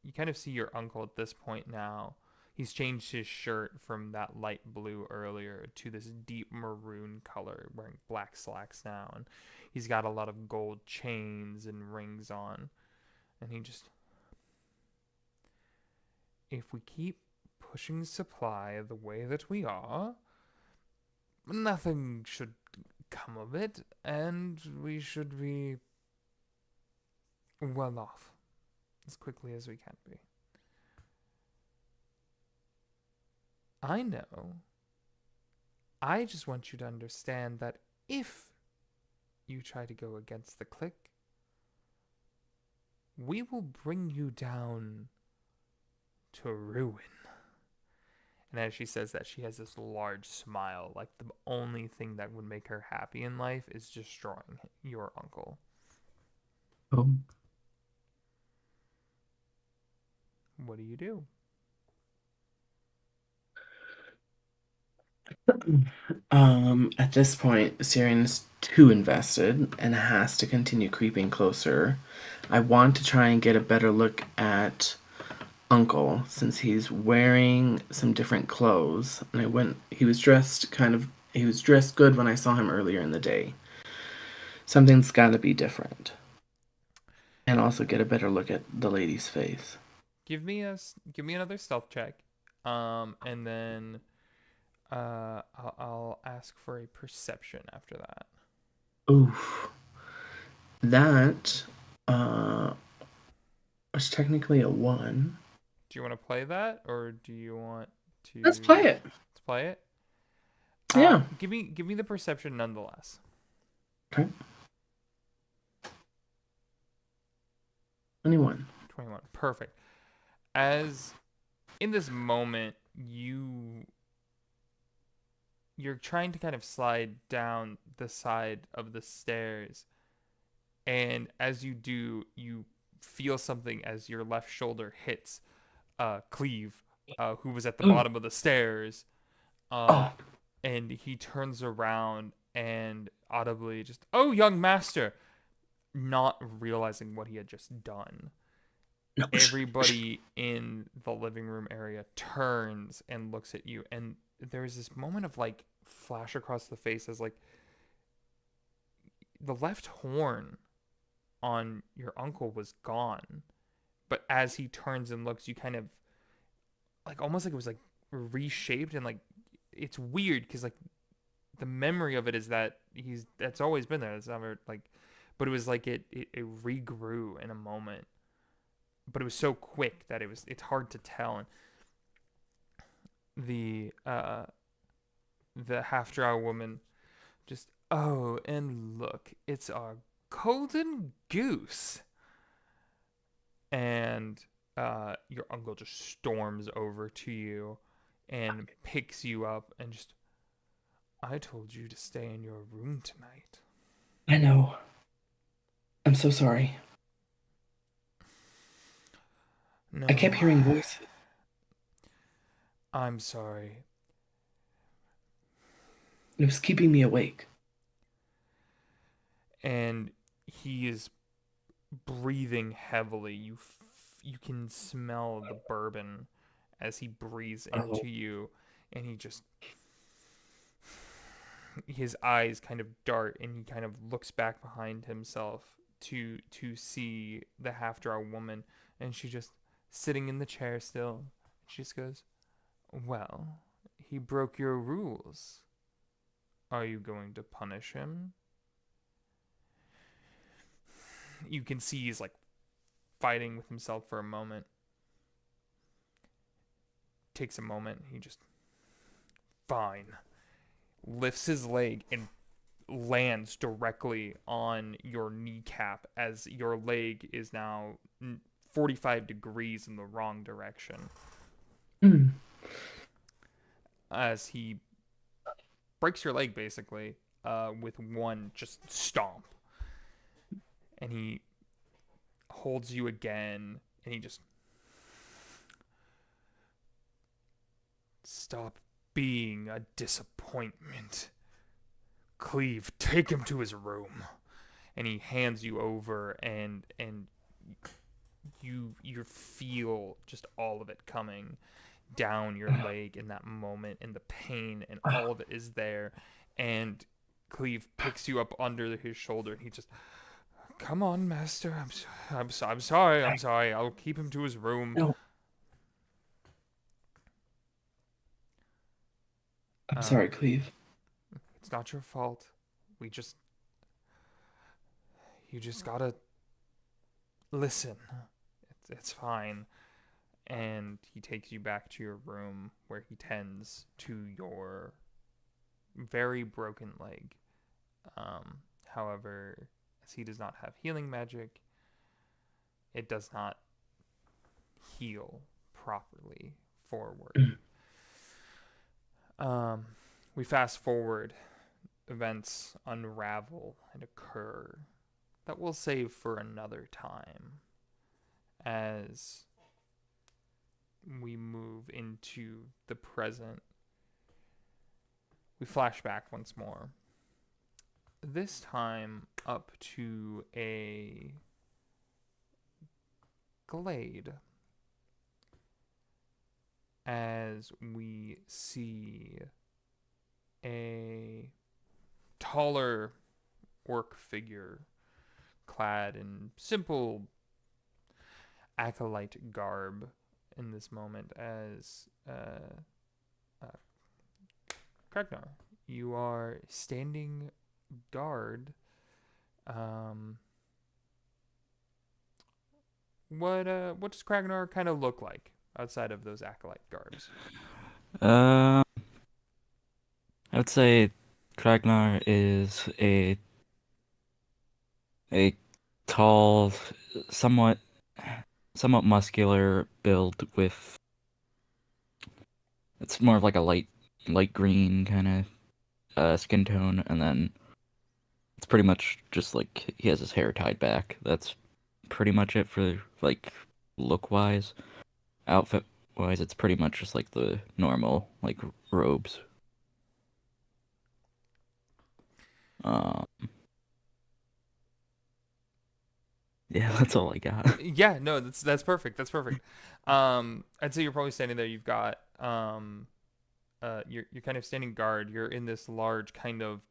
you kind of see your uncle at this point now. He's changed his shirt from that light blue earlier to this deep maroon color, wearing black slacks now, and he's got a lot of gold chains and rings on. And he just, if we keep pushing supply the way that we are, nothing should come of it, and we should be well off as quickly as we can be. I know. I just want you to understand that if you try to go against the clique, we will bring you down to ruin. And as she says that, she has this large smile, like the only thing that would make her happy in life is destroying your uncle. Oh. What do you do? At this point, Syrian's too invested and has to continue creeping closer. I want to try and get a better look at Uncle since he's wearing some different clothes. And he was dressed good when I saw him earlier in the day. Something's got to be different. And also get a better look at the lady's face. Give me another stealth check, and then I'll ask for a perception after that. Oof. That was technically a 1. Do you want to play that, or do you want to? Let's play it. Let's play it. Yeah. Give me the perception nonetheless. Okay. 21. 21. Perfect. As in this moment, you you're trying to kind of slide down the side of the stairs, and as you do, you feel something as your left shoulder hits Cleve, who was at the Oh, bottom of the stairs. oh, And he turns around and audibly just, "Oh, young master," not realizing what he had just done. no. Everybody in the living room area turns and looks at you, and there's this moment of like flash across the face as like the left horn on your uncle was gone, but as he turns and looks, you kind of like almost like it was like reshaped, and like it's weird because like the memory of it is that that's always been there. It's never like, but it was like it regrew in a moment, but it was so quick that it's hard to tell. And the half drow woman just, "Oh, and look, it's our golden goose." And your uncle just storms over to you and picks you up and just, "I told you to stay in your room tonight." I know. I'm so sorry. No, I kept hearing voices. I'm sorry. It was keeping me awake. And he is breathing heavily. You can smell the bourbon as he breathes Oh, into you, and he just, his eyes kind of dart, and he kind of looks back behind himself to see the half drow woman, and she just sitting in the chair still. She just goes, "Well, he broke your rules. Are you going to punish him?" You can see he's like fighting with himself for a moment. Takes a moment. He just, "Fine." Lifts his leg and lands directly on your kneecap as your leg is now 45 degrees in the wrong direction. Mm. As he breaks your leg basically with one just stomp. And he holds you again, and he just, "Stop being a disappointment. Cleve, take him to his room." And he hands you over, and you feel just all of it coming down your leg in that moment, and the pain and all of it is there. And Cleve picks you up under his shoulder, and he just, "Come on, master. I'm sorry. I'm sorry. I'll keep him to his room." No, I'm sorry, Cleve. It's not your fault. We just, you just gotta listen. It's fine. And he takes you back to your room where he tends to your very broken leg. However, as he does not have healing magic, it does not heal properly forward. We fast forward. Events unravel and occur that we'll save for another time as we move into the present. We flash back once more. This time up to a glade as we see a taller orc figure clad in simple acolyte garb in this moment as Kragnar, you are standing guard. What does Kragnar kind of look like outside of those acolyte garbs? I would say Kragnar is a tall, somewhat muscular build with, it's more of like a light green kind of skin tone, and then it's pretty much just like he has his hair tied back. That's pretty much it for like look wise. Outfit wise, it's pretty much just like the normal like robes. Um, yeah, that's all I got. Yeah, no, that's perfect. That's perfect. I'd say you're probably standing there. You've got you're kind of standing guard. You're in this large kind of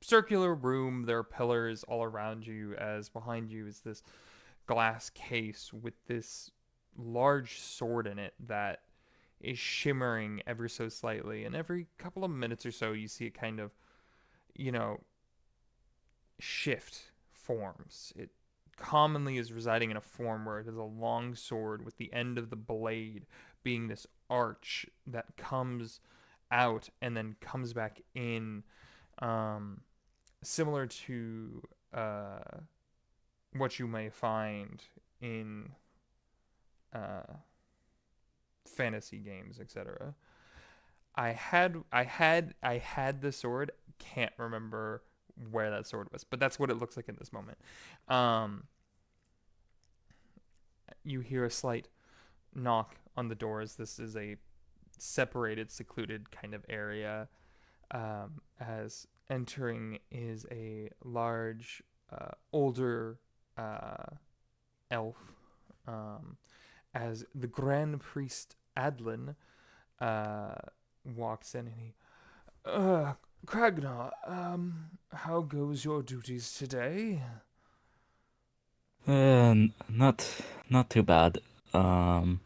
circular room. There are pillars all around you, as behind you is this glass case with this large sword in it that is shimmering ever so slightly. And every couple of minutes or so, you see it kind of, you know, shift forms. It commonly is residing in a form where it is a long sword with the end of the blade being this arch that comes out and then comes back in, um, similar to what you may find in fantasy games, etc. I had the sword. Can't remember where that sword was, but that's what it looks like in this moment. Um, you hear a slight knock on the doors. This is a separated, secluded kind of area. As entering is a large, older elf. As the Grand Priest Adlin walks in and he, Kragnar, how goes your duties today? Not too bad. Um,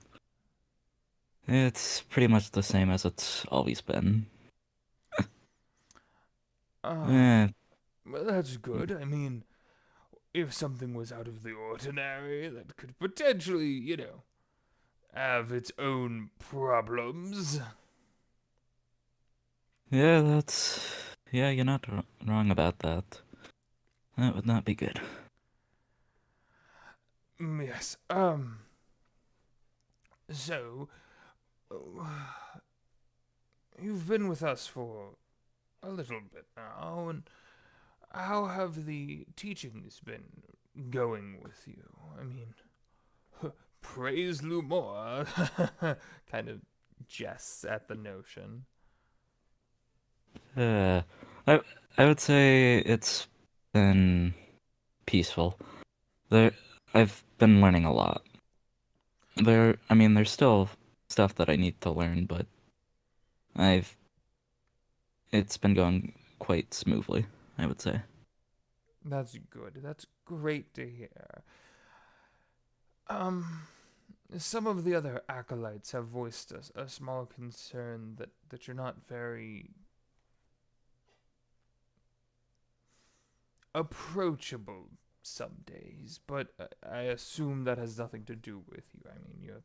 it's pretty much the same as it's always been. Eh, Well, that's good. I mean, if something was out of the ordinary, that could potentially, have its own problems. yeah, you're not wrong about that. That would not be good. Yes. So, you've been with us for a little bit now, and how have the teachings been going with you? I mean, praise Lumore. Kind of jests at the notion. Uh, I I would say it's been peaceful. There, I've been learning a lot. I mean, there's still stuff that I need to learn, but I've it's been going quite smoothly, I would say. That's good. That's great to hear. Um, some of the other acolytes have voiced a small concern that you're not very approachable some days, but I assume that has nothing to do with you. I mean, you're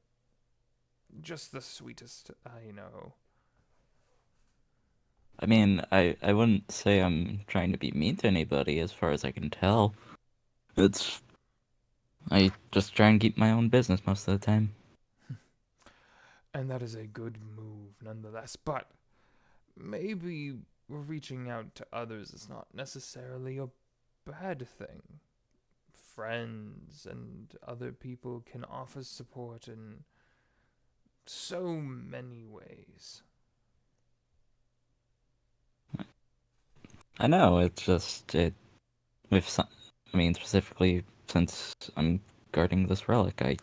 just the sweetest I know. I mean, I wouldn't say I'm trying to be mean to anybody as far as I can tell. It's I just try and keep my own business most of the time. And that is a good move nonetheless, but maybe reaching out to others is not necessarily a bad thing. Friends and other people can offer support in so many ways. I know, it's just with I mean specifically since I'm guarding this relic, I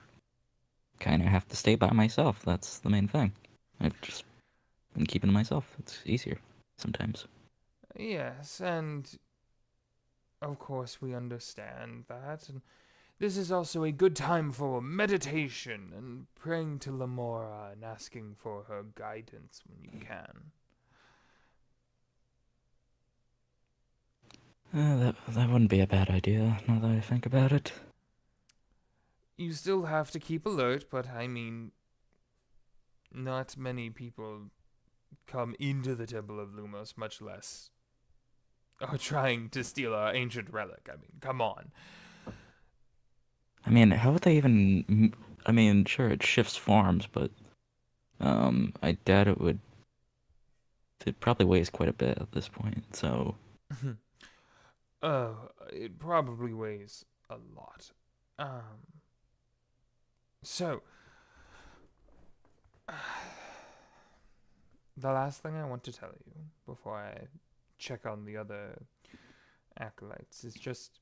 kind of have to stay by myself. That's the main thing. I've just been keeping to myself. It's easier sometimes. Yes, and of course we understand that, and this is also a good time for meditation and praying to Lamora and asking for her guidance when you can. That wouldn't be a bad idea now that I think about it. You still have to keep alert, but I mean, not many people come into the Temple of Lumos, much less are trying to steal our ancient relic. I mean, come on. I mean, how would they even? I mean, sure, it shifts forms, but I doubt it would it probably weighs quite a bit at this point. So It probably weighs a lot. So, the last thing I want to tell you before I check on the other acolytes is just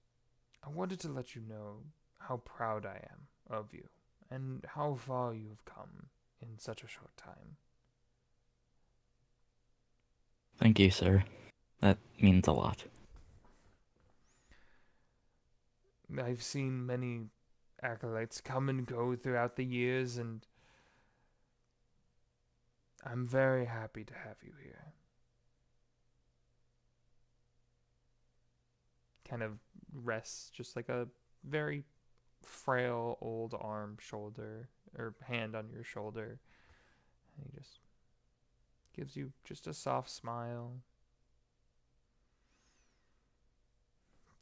I wanted to let you know how proud I am of you and how far you have come in such a short time. thank you, sir. That means a lot. I've seen many acolytes come and go throughout the years, and I'm very happy to have you here. Kind of rests just like a very frail old arm, shoulder, or hand on your shoulder. And he just gives you just a soft smile.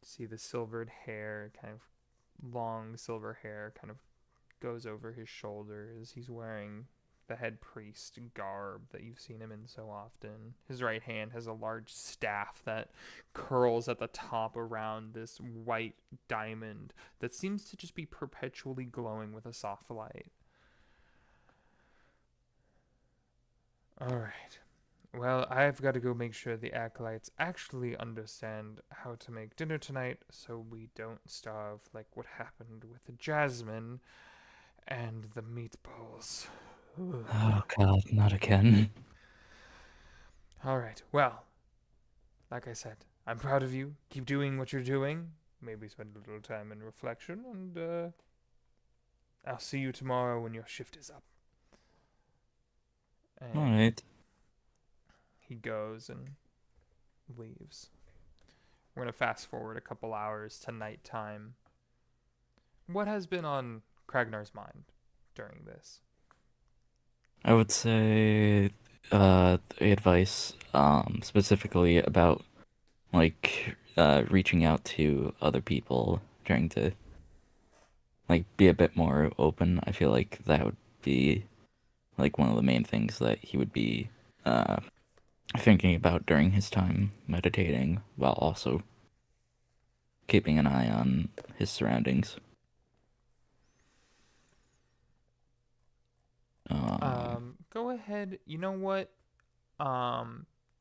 See the silvered hair, kind of long silver hair, kind of goes over his shoulders. He's wearing the head priest garb that you've seen him in so often. His right hand has a large staff that curls at the top around this white diamond that seems to just be perpetually glowing with a soft light. All right. Well, I've got to go make sure the acolytes actually understand how to make dinner tonight so we don't starve like what happened with Jasmine and the meatballs. Oh God, not again. All right. Well, like I said, I'm proud of you. Keep doing what you're doing. Maybe spend a little time in reflection, and I'll see you tomorrow when your shift is up. All And right. he goes and leaves. We're going to fast forward a couple hours to nighttime. What has been on Kragnar's mind during this? I would say advice specifically about like reaching out to other people, trying to like be a bit more open. I feel like that would be like one of the main things that he would be uh thinking about during his time meditating, while also keeping an eye on his surroundings. Go ahead. You know what?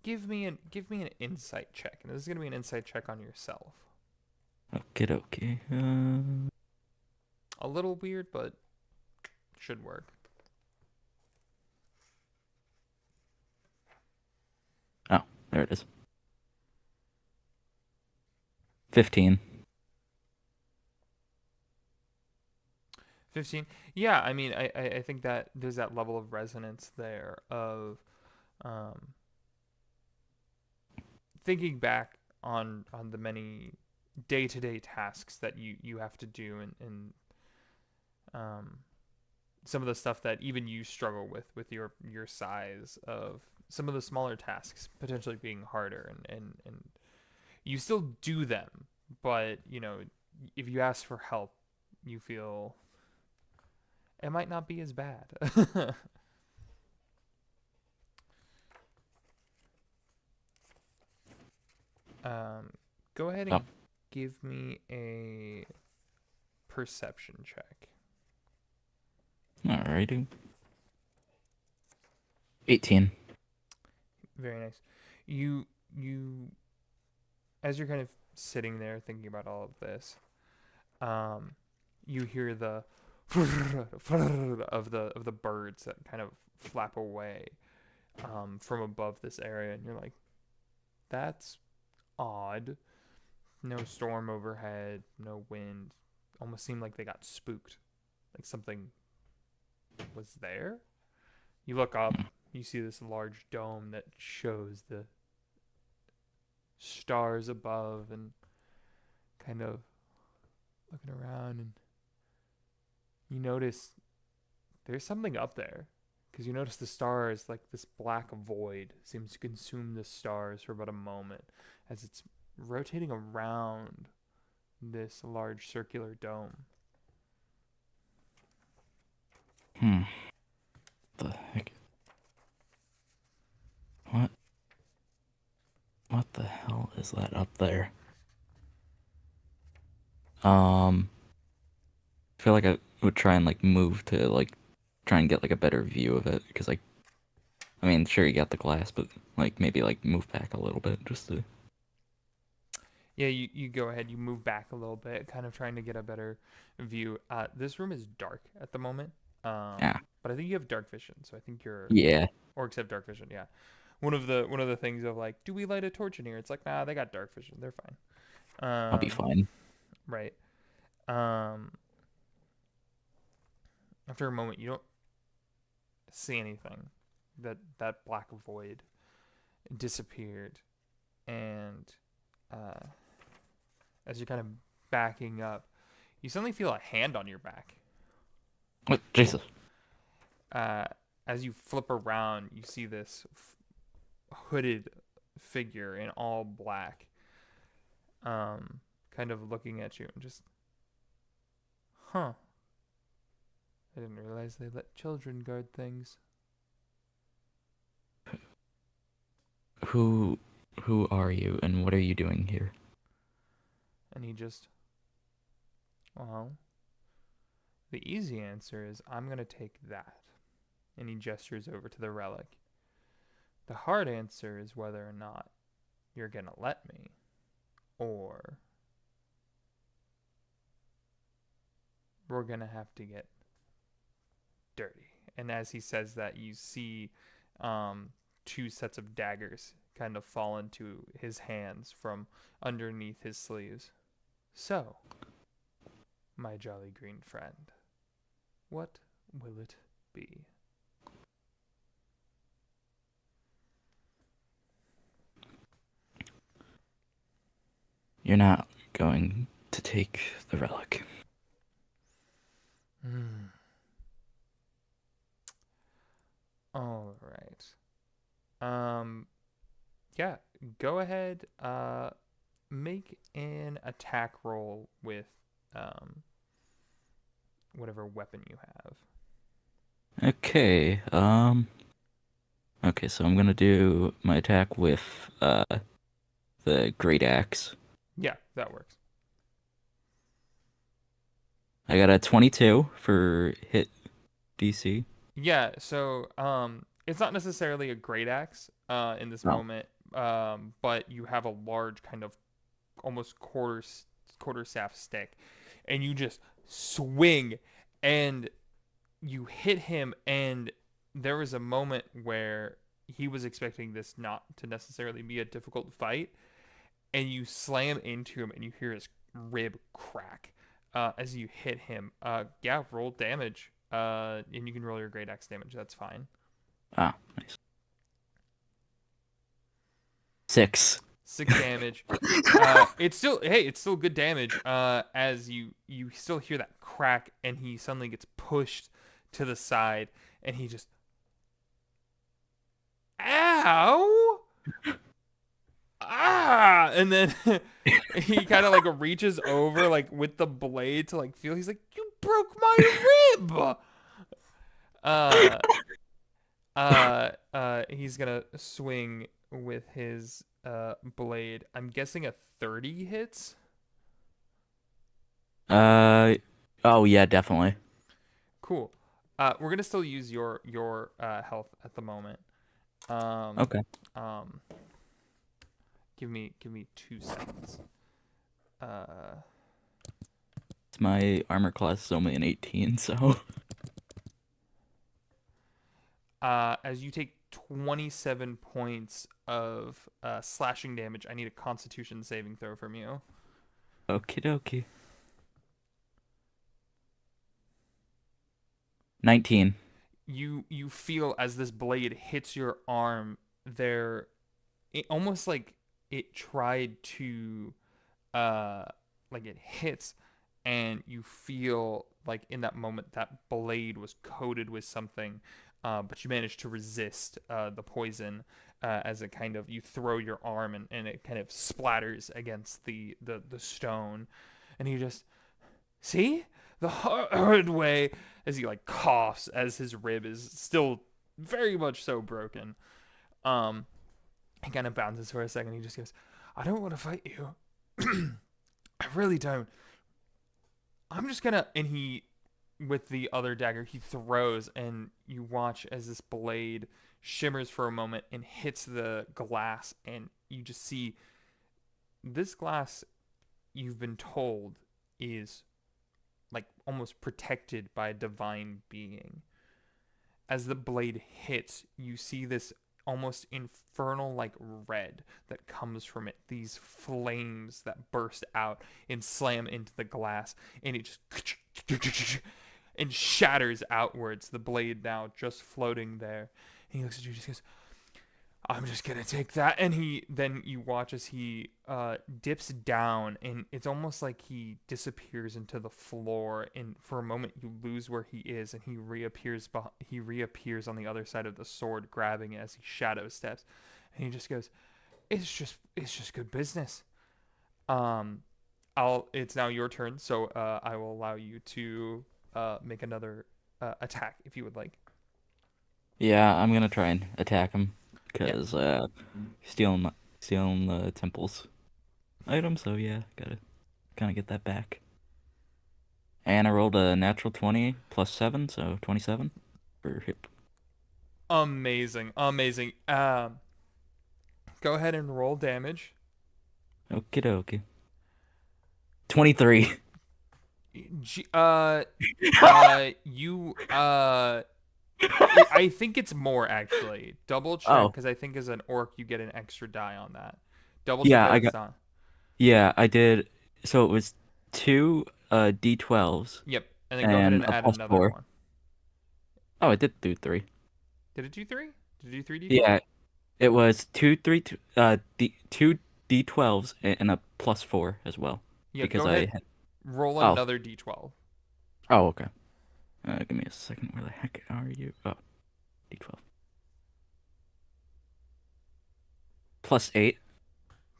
Give me an insight check, and this is gonna be an insight check on yourself. Okay, okay. A little weird, but should work. Oh, there it is. 15. 15. Yeah, I mean, I think that there's that level of resonance there of um, thinking back on the many day-to-day tasks that you have to do, and um, some of the stuff that even you struggle with your size of some of the smaller tasks potentially being harder, and you still do them, but if you ask for help, you feel it might not be as bad. Go ahead and give me a perception check. Alrighty. 18. Very nice. You as you're kind of sitting there thinking about all of this, you hear the of the birds that kind of flap away from above this area, and you're like, that's odd. No storm overhead, no wind. Almost seemed like they got spooked, like something was there. You look up, you see this large dome that shows the stars above, and kind of looking around, and you notice there's something up there, because you notice the stars, like this black void seems to consume the stars for about a moment as it's rotating around this large circular dome. The heck? What? What the hell is that up there? I feel like I would try and like move to like try and get like a better view of it because like I mean sure you got the glass but like maybe like move back a little bit just to Yeah, you go ahead. You move back a little bit, kind of trying to get a better view. This room is dark at the moment. Yeah. But I think you have dark vision, so I think you're Yeah. or except dark vision. Yeah, one of the things of like, do we light a torch in here? It's like, nah, they got dark vision. They're fine. I'll be fine. Right. After a moment, you don't see anything. That black void disappeared, and as you're kind of backing up, you suddenly feel a hand on your back. What Jesus? As you flip around, you see this hooded figure in all black, kind of looking at you and just, huh. I didn't realize they let children guard things. Who are you and what are you doing here? And he just, well, the easy answer is I'm going to take that. And he gestures over to the relic. The hard answer is whether or not you're going to let me. Or we're going to have to get dirty. And as he says that, you see two sets of daggers kind of fall into his hands from underneath his sleeves. So, my jolly green friend, what will it be? You're not going to take the relic. All right. Yeah, go ahead. Make an attack roll with whatever weapon you have. Okay. Okay, so I'm gonna do my attack with the great axe. Yeah, that works. I got a 22 for hit DC. Yeah, so it's not necessarily a great axe in this moment, but you have a large kind of almost quarterstaff stick, and you just swing, and you hit him, and there was a moment where he was expecting this not to necessarily be a difficult fight, and you slam into him, and you hear his rib crack as you hit him. Yeah, roll damage. And you can roll your great axe damage. That's fine. Ah, nice. 6. 6 damage. It's still good damage. As you still hear that crack, and he suddenly gets pushed to the side, and he just, ow, ah, and then he kind of like reaches over like with the blade to like feel. He's like, you broke my rib. He's gonna swing with his blade. I'm guessing a 30 hits. Oh yeah, definitely. Cool. We're gonna still use your health at the moment. Okay. Give me 2 seconds. My armor class is only an 18, so. As you take 27 points of slashing damage, I need a Constitution saving throw from you. Okie dokie. 19. You feel as this blade hits your arm, almost like it tried to, like it hits, and you feel like in that moment that blade was coated with something, but you managed to resist the poison as it kind of, you throw your arm and it kind of splatters against the stone, and you just, see? The hard way, as he like coughs as his rib is still very much so broken. He kind of bounces for a second. He just goes, I don't want to fight you. I really don't. I'm just gonna. And he, with the other dagger, he throws, and you watch as this blade shimmers for a moment and hits the glass, and you just see this glass, you've been told, is like almost protected by a divine being. As the blade hits, you see this almost infernal like red that comes from it. These flames that burst out and slam into the glass, and it just and shatters outwards. The blade now just floating there. And he looks at you and just goes, I'm just gonna take that. And then you watch as he dips down, and it's almost like he disappears into the floor, and for a moment you lose where he is, and he reappears on the other side of the sword, grabbing it as he shadow steps. And he just goes, it's just good business. It's now your turn, so I will allow you to make another attack if you would like. Yeah, I'm gonna try and attack him because stealing the temple's item. So yeah, gotta kind of get that back. And I rolled a natural 20 plus 7, so 27 for hit. Amazing. Go ahead and roll damage. Okie dokie. 23. I think it's more actually. Double check, because I think as an orc you get an extra die on that. Double check Yeah, that I it's got. not. Yeah, I did. So it was 2 d12s Yep, and then go ahead and and a add plus another 4. one. Oh, I did do 3. Did it do 3? Did it do 3d12? Yeah, it was 2 2 d12s and a plus 4 as well. Yeah, Because go I ahead. had. Roll Oh. another d12. Oh, okay. Give me a second. Where the heck are you? Oh, d12. Plus 8.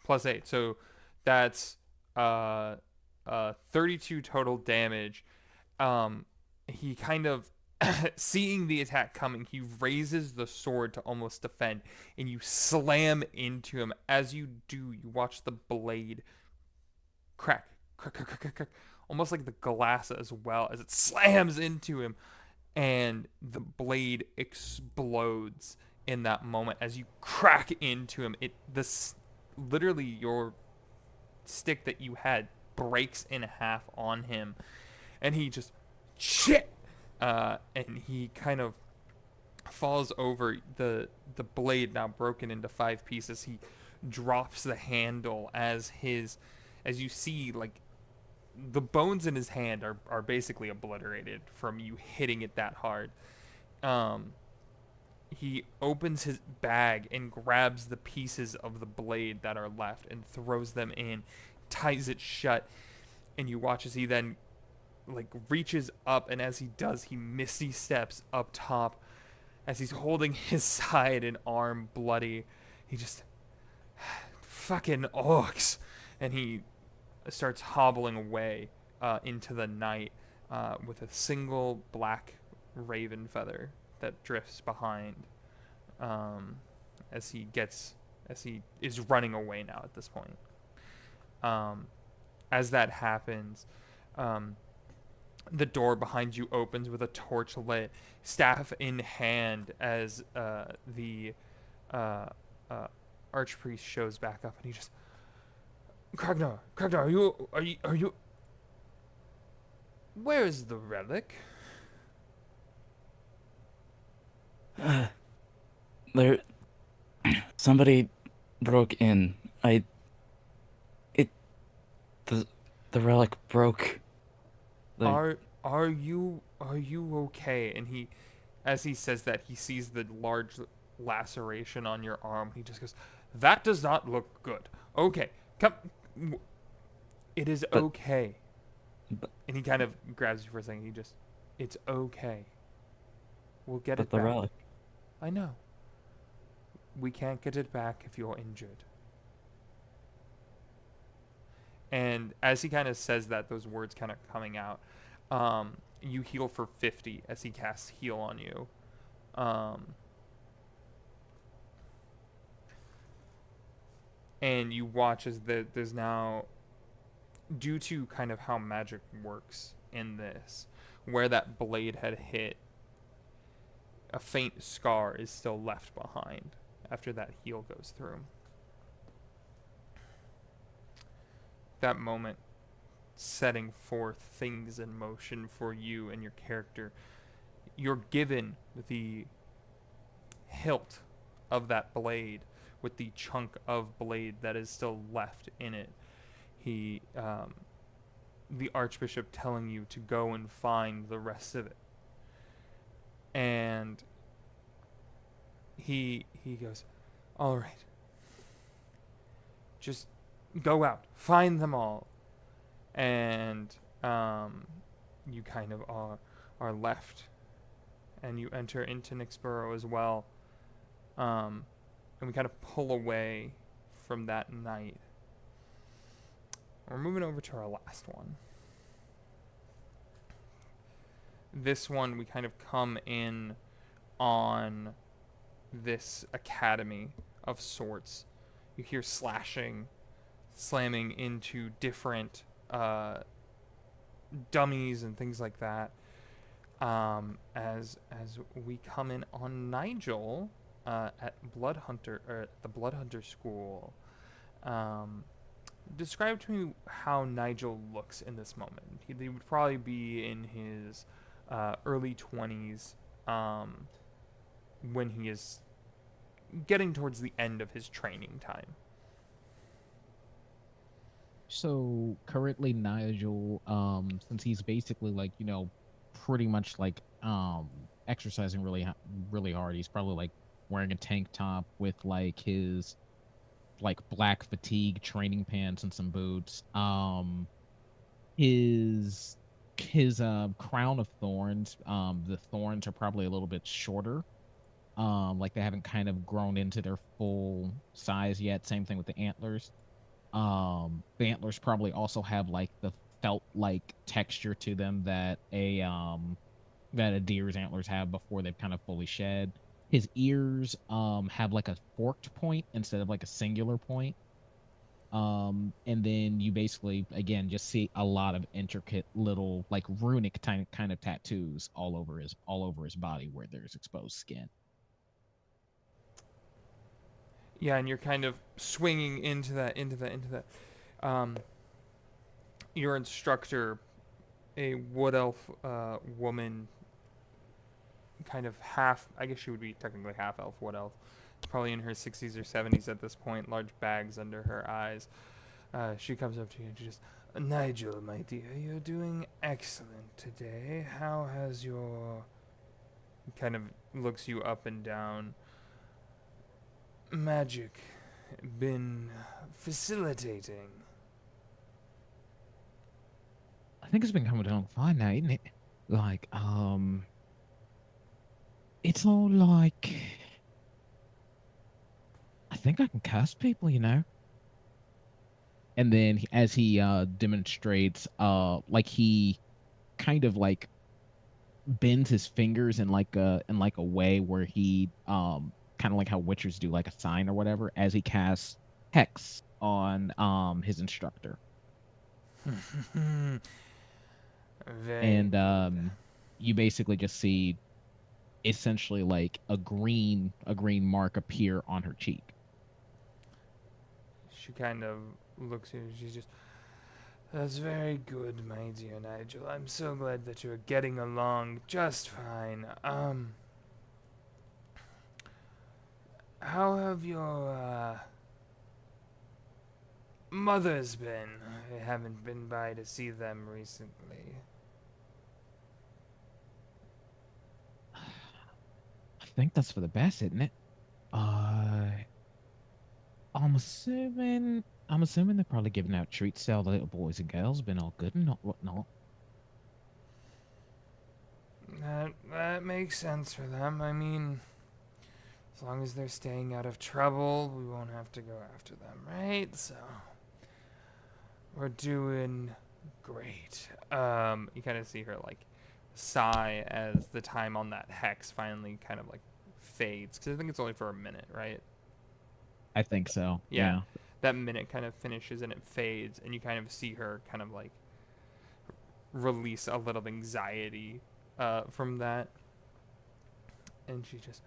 Plus 8. So that's 32 total damage. He kind of seeing the attack coming, he raises the sword to almost defend, and you slam into him. As you do, you watch the blade crack, crack, crack, crack, crack, crack, almost like the glass as well, as it slams into him, and the blade explodes in that moment as you crack into him. Literally your stick that you had breaks in half on him, and he just shit, and he kind of falls over. The blade now broken into 5 pieces. He drops the handle as you see, like, the bones in his hand are basically obliterated from you hitting it that hard. He opens his bag and grabs the pieces of the blade that are left and throws them in, ties it shut, and you watch as he then like reaches up, and as he does, he misty steps up top as he's holding his side and arm bloody. He just fucking orcs, and he starts hobbling away into the night with a single black raven feather that drifts behind as he is running away now at this point. As that happens, the door behind you opens with a torch lit, staff in hand, as the archpriest shows back up, and he just, Kragnar, are you? Where is the relic? There, somebody broke in. The relic broke. Are you okay? And as he says that, he sees the large laceration on your arm. He just goes, that does not look good. Okay, come. It is okay. And he kind of grabs you for a second. It's okay. We'll get it back. But the relic. I know. We can't get it back if you're injured. And as he kind of says that, those words kind of coming out, you heal for 50 as he casts heal on you. and you watch as there's now, due to kind of how magic works in this, where that blade had hit, a faint scar is still left behind after that heal goes through. That moment setting forth things in motion for you and your character. You're given the hilt of that blade with the chunk of blade that is still left in it. The Archbishop telling you to go and find the rest of it. And he goes, all right, just go out, find them all. And you kind of are left, and you enter into Nyxborough as well. And we kind of pull away from that night. We're moving over to our last one. This one, we kind of come in on this academy of sorts. You hear slashing, slamming into different dummies and things like that. As we come in on Nigel at the Bloodhunter School. Describe to me how Nigel looks in this moment. He would probably be in his early 20s when he is getting towards the end of his training time. So currently Nigel, since he's basically like, pretty much like exercising really hard, he's probably like wearing a tank top with like his like black fatigue training pants and some boots. His crown of thorns, the thorns are probably a little bit shorter. Like they haven't kind of grown into their full size yet. Same thing with the antlers. The antlers probably also have like the felt like texture to them that a deer's antlers have before they've kind of fully shed. His ears have like a forked point instead of like a singular point. And then you basically again just see a lot of intricate little like runic kind of tattoos all over his body where there's exposed skin. Yeah, and you're kind of swinging into that. Your instructor, a wood elf woman, kind of half, I guess she would be technically half elf, wood elf, probably in her 60s or 70s at this point, large bags under her eyes. She comes up to you and she just, Nigel, my dear, you're doing excellent today. How has your... kind of looks you up and down. Magic been facilitating? I think it's been coming along fine now, isn't it? Like, it's all like, I think I can cast people, And then as he demonstrates, like he kind of like bends his fingers in like a way where he kind of like how witchers do like a sign or whatever as he casts hex on his instructor. And you basically just see essentially like a green mark appear on her cheek. She kind of looks at you. She's just, that's very good, my dear Nigel. I'm so glad that you're getting along just fine. How have your mothers been? I haven't been by to see them recently. I think that's for the best, isn't it? I'm assuming they're probably giving out treats to all the little boys and girls, been all good and not whatnot. That makes sense for them. I mean, as long as they're staying out of trouble, we won't have to go after them, right? So we're doing great. You kind of see her like sigh as the time on that hex finally kind of like fades, because I think it's only for a minute, right? I think so. Yeah. that minute kind of finishes and it fades, and you kind of see her kind of like release a little anxiety from that. And she just,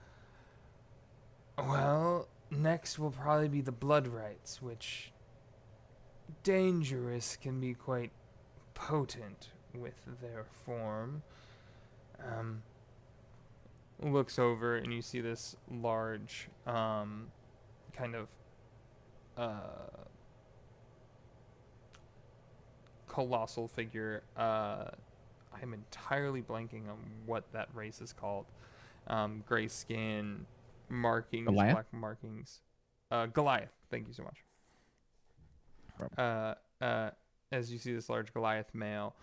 well, next will probably be the blood rites, which dangerous can be quite potent with their form. Looks over and you see this large kind of colossal figure. I'm entirely blanking on what that race is called. Gray skin, markings, Goliath? black markings. Goliath. Thank you so much. As you see this large Goliath male,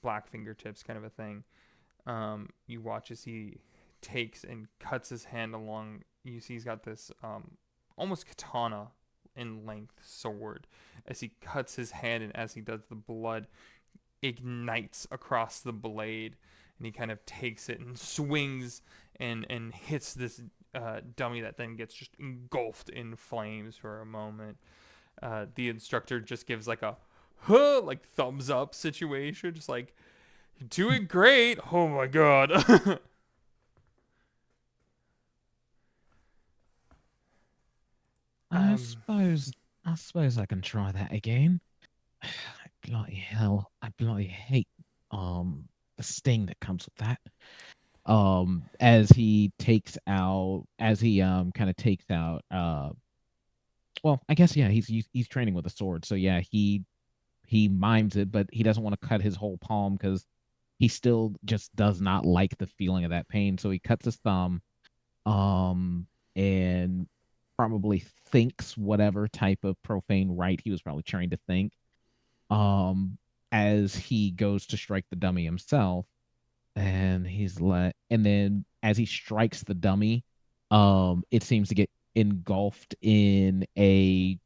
black fingertips kind of a thing. You watch as he takes and cuts his hand along. You see he's got this almost katana in length sword. As he cuts his hand, and as he does, the blood ignites across the blade, and he kind of takes it and swings and hits this dummy that then gets just engulfed in flames for a moment. The instructor just gives like a huh, like thumbs up situation, just like, you're doing great. Oh my god. I suppose I can try that again. Bloody hell. I bloody hate the sting that comes with that. As he kind of takes out well, I guess yeah, he's training with a sword. So yeah, he mimes it, but he doesn't want to cut his whole palm because he still just does not like the feeling of that pain. So he cuts his thumb, and probably thinks whatever type of profane rite he was probably trying to think. As he goes to strike the dummy himself, and and then as he strikes the dummy, it seems to get engulfed in a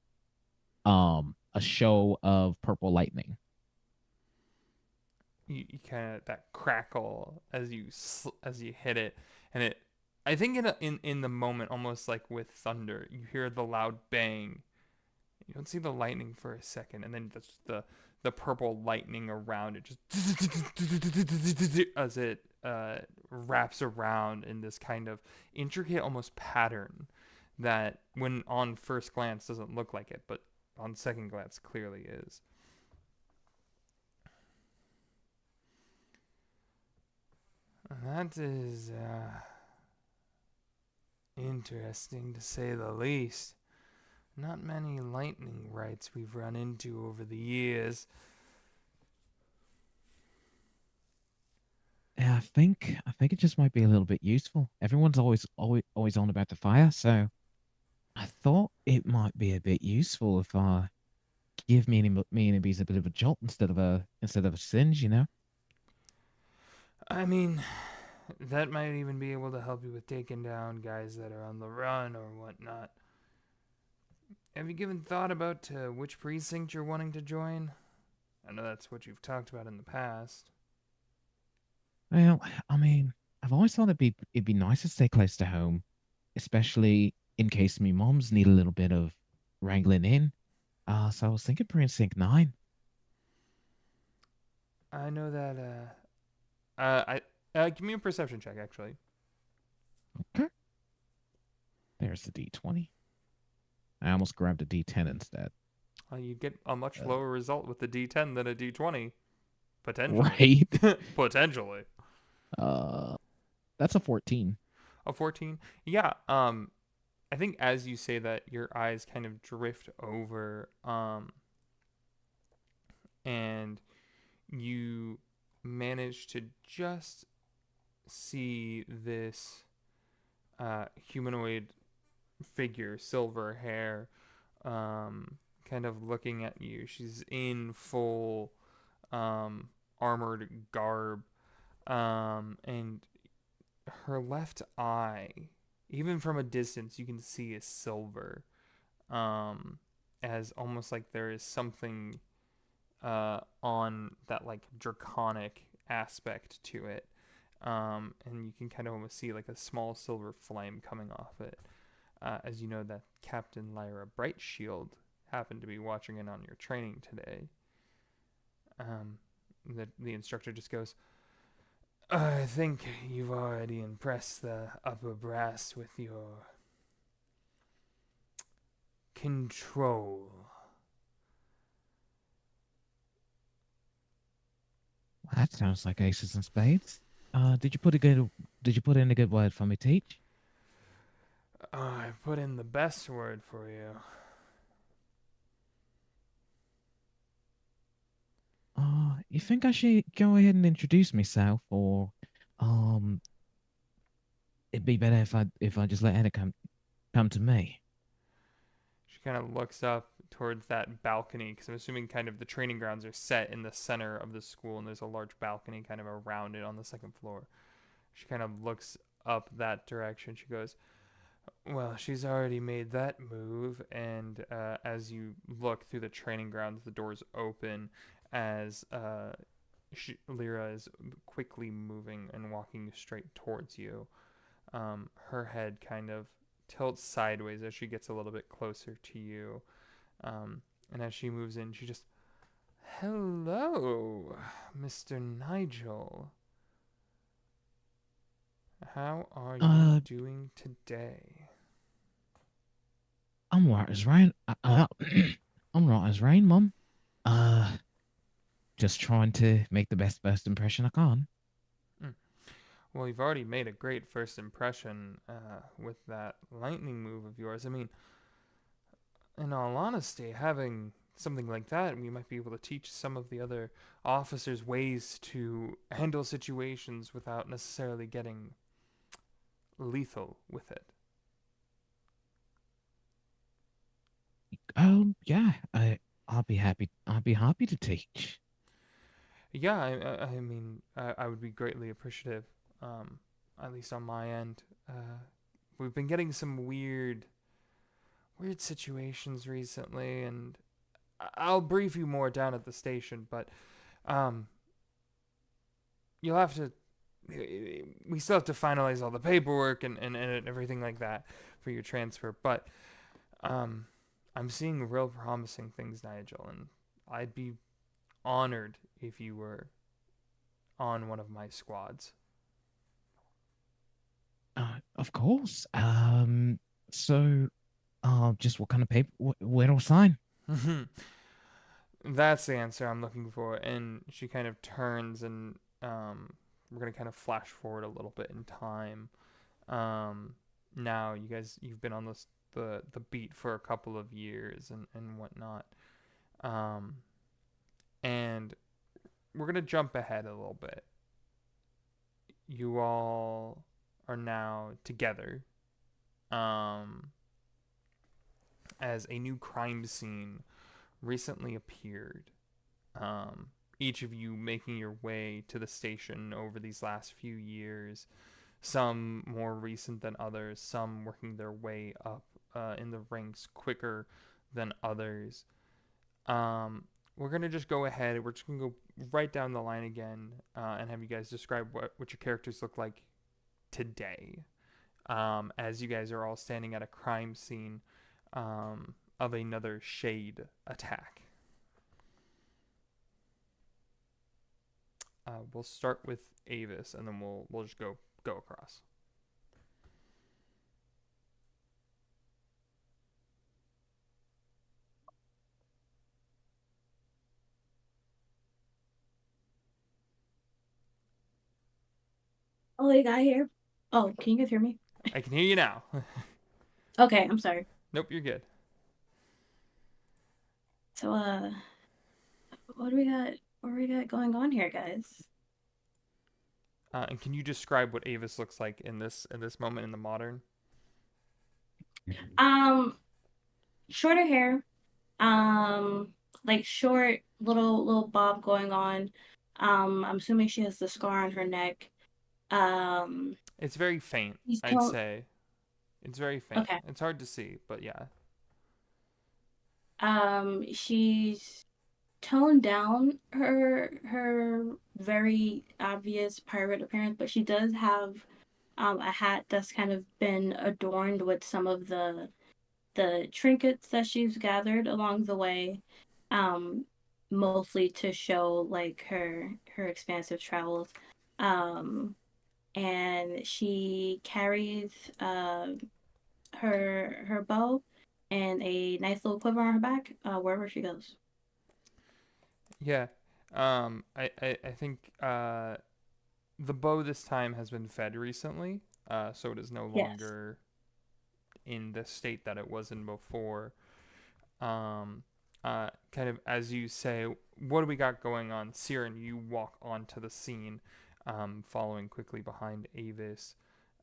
show of purple lightning. You kind of that crackle as you hit it, and it. I think in the moment, almost like with thunder, you hear the loud bang. You don't see the lightning for a second, and then the purple lightning around it just as it wraps around in this kind of intricate almost pattern that when on first glance doesn't look like it, but on second glance clearly is. That is interesting to say the least. Not many lightning rites we've run into over the years. Yeah, I think it just might be a little bit useful. Everyone's always on about the fire, so I thought it might be a bit useful if I give me and bees a bit of a jolt instead of a singe, you know? I mean, that might even be able to help you with taking down guys that are on the run or whatnot. Have you given thought about which precinct you're wanting to join? I know that's what you've talked about in the past. Well, I mean, I've always thought it'd be nice to stay close to home, especially in case me moms need a little bit of wrangling in. So I was thinking Precinct 9. I know that. Give me a perception check, actually. Okay. There's the D20. I almost grabbed a D10 instead. You get a much lower result with the D10 than a D20. Potentially. Right? Potentially. That's a 14. A 14? Yeah. I think as you say that, your eyes kind of drift over, and you manage to just see this humanoid figure, silver hair, kind of looking at you. She's in full armored garb, and her left eye, even from a distance, you can see is silver, as almost like there is something on that like draconic aspect to it, and you can kind of almost see like a small silver flame coming off it. as you know that Captain Lyra Brightshield happened to be watching in on your training today. The instructor just goes, I think you've already impressed the upper brass with your control. That sounds like aces and spades. Did you put in a good word for me, Teach? I put in the best word for you. You think I should go ahead and introduce myself, or um, it'd be better if I just let Anna come to me. She kind of looks up towards that balcony because I'm assuming kind of the training grounds are set in the center of the school and there's a large balcony kind of around it on the second floor. She kind of looks up that direction. She goes, well, she's already made that move. And as you look through the training grounds, the doors open as Lyra is quickly moving and walking straight towards you. Her head kind of tilts sideways as she gets a little bit closer to you. And as she moves in, she just, hello, Mr. Nigel. How are you doing today? I'm right as rain. I'm right as rain, Mum. Just trying to make the best first impression I can. Well, you've already made a great first impression with that lightning move of yours. I mean, in all honesty, having something like that, we might be able to teach some of the other officers ways to handle situations without necessarily getting lethal with it. Yeah, I'll be happy. I'll be happy to teach. Yeah, I mean, I would be greatly appreciative, at least on my end. We've been getting some weird situations recently, and I'll brief you more down at the station, but um, you'll have to. We still have to finalize all the paperwork and everything like that for your transfer, but I'm seeing real promising things, Nigel, and I'd be honored if you were on one of my squads. Of course. So, just what kind of paper? Where do I sign? That's the answer I'm looking for. And she kind of turns and we're gonna kind of flash forward a little bit in time. Now you've been on the beat for a couple of years and whatnot. And we're gonna jump ahead a little bit. You all are now together. As a new crime scene recently appeared. Each of you making your way to the station over these last few years, some more recent than others, some working their way up in the ranks quicker than others. We're going to just go ahead. We're just going to go right down the line again and have you guys describe what your characters look like today. As you guys are all standing at a crime scene of another shade attack. We'll start with Avis, and then we'll just go across. Oh, you got here. Oh, can you guys hear me? I can hear you now. Okay, I'm sorry. Nope, you're good. So, what do we got? What do we got going on here, guys? And can you describe what Avis looks like in this moment in the modern? Shorter hair, like short little bob going on. I'm assuming she has the scar on her neck. It's very faint, I'd say. It's very faint. Okay. It's hard to see, but yeah. She's toned down her very obvious pirate appearance, but she does have a hat that's kind of been adorned with some of the trinkets that she's gathered along the way, um, mostly to show like her expansive travels. Um, and she carries her bow and a nice little quiver on her back wherever she goes. Yeah. I think the bow this time has been fed recently, so it is no Yes. longer in the state that it was in before. Um, kind of as you say, what do we got going on? Siren, you walk onto the scene, following quickly behind Avis.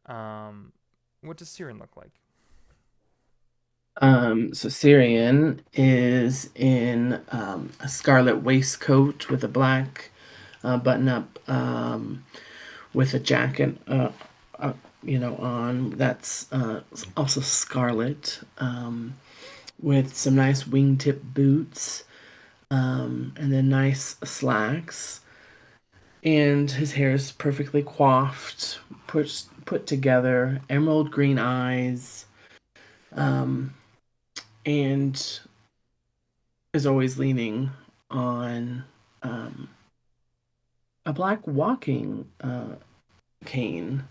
Um, what does Siren look like? So Syrian is in a scarlet waistcoat with a black button up, with a jacket, on that's also scarlet, with some nice wingtip boots, and then nice slacks. And his hair is perfectly coiffed, put together, emerald green eyes, um, and is always leaning on a black walking cane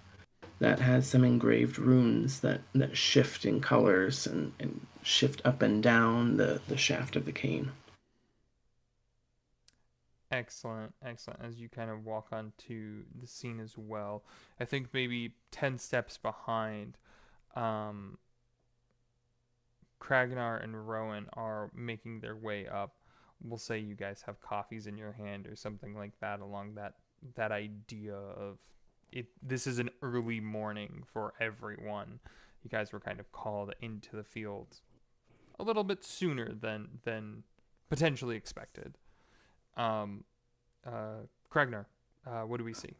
that has some engraved runes that shift in colors and shift up and down the shaft of the cane. Excellent, excellent. As you kind of walk onto the scene as well, I think maybe 10 steps behind, um, Kragnar and Rowan are making their way up. We'll say you guys have coffees in your hand or something like that along that idea of it. This is an early morning for everyone. You guys were kind of called into the fields a little bit sooner than potentially expected. Um, Kragnar, what do we see?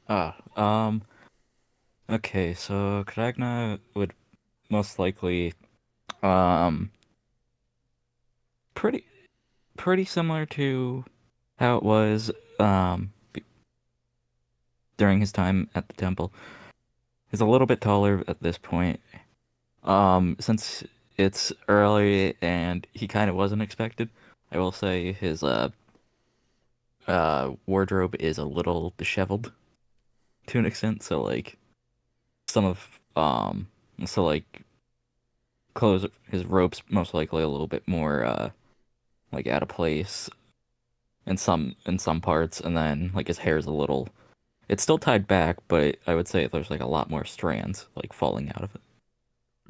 Ah, um, okay, so Kragna would most likely, um, pretty, pretty similar to how it was, during his time at the temple. He's a little bit taller at this point. Since it's early and he kind of wasn't expected, I will say his, wardrobe is a little disheveled to an extent, so, like, some of, so, like, clothes, his robe's most likely a little bit more, like, out of place in some parts, and then, like, his hair's a little, it's still tied back, but I would say there's, like, a lot more strands, like, falling out of it,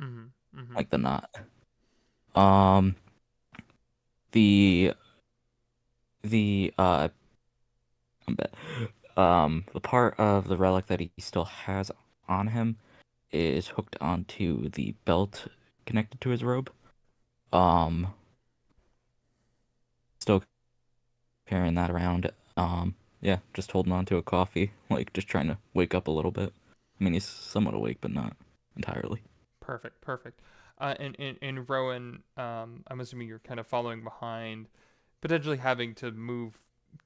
Mm-hmm. Mm-hmm. like the knot. Um, the, the, the part of the relic that he still has on him is hooked onto the belt connected to his robe. Still carrying that around. Yeah, just holding on to a coffee, like just trying to wake up a little bit. I mean, he's somewhat awake, but not entirely. Perfect, perfect. And Rowan, I'm assuming you're kind of following behind, potentially having to move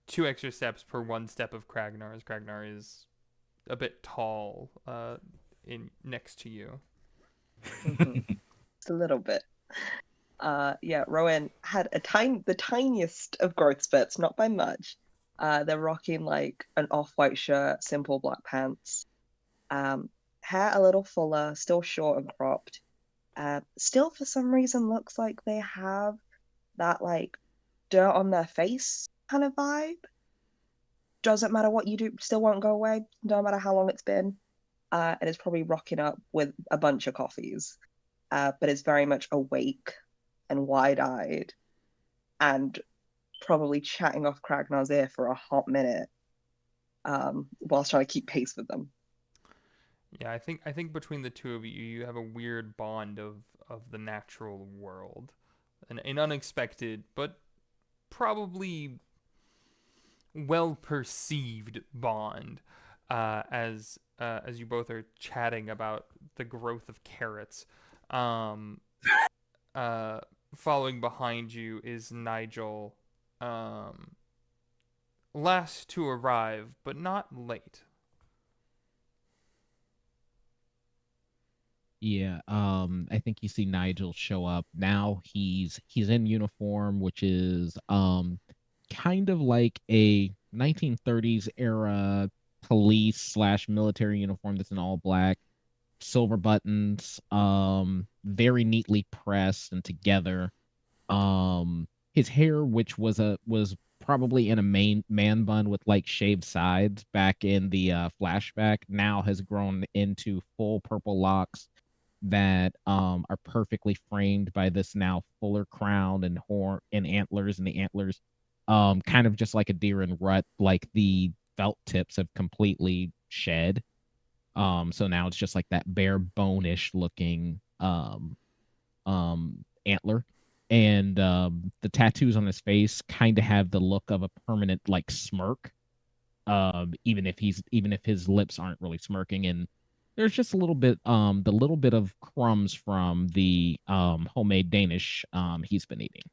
2 extra steps per 1 step of Kragnar, as Kragnar is a bit tall, in next to you. Just a little bit. Yeah, Rowan had the tiniest of growth spurts, not by much. They're rocking like an off-white shirt, simple black pants. Hair a little fuller, still short and cropped. Still for some reason looks like they have that like dirt on their face kind of vibe. Doesn't matter what you do, still won't go away, no matter how long it's been. And it's probably rocking up with a bunch of coffees. But it's very much awake and wide-eyed and probably chatting off Kragnar's ear for a hot minute, whilst trying to keep pace with them. Yeah, I think between the two of you, you have a weird bond of the natural world, an unexpected but probably well perceived bond, as you both are chatting about the growth of carrots. Um, uh, Following behind you is Nigel, um, last to arrive, but not late. Yeah, I think you see Nigel show up. Now he's in uniform, which is kind of like a 1930s era police slash military uniform that's in all black, silver buttons, very neatly pressed and together. His hair, which was probably in a man bun with like shaved sides back in the flashback, now has grown into full purple locks that are perfectly framed by this now fuller crown and horn and antlers, and the antlers kind of just like a deer in rut, like the felt tips have completely shed. So now it's just like that bare bone-ish looking antler. And the tattoos on his face kind of have the look of a permanent like smirk. Even if his lips aren't really smirking, and there's just a little bit the little bit of crumbs from the homemade Danish he's been eating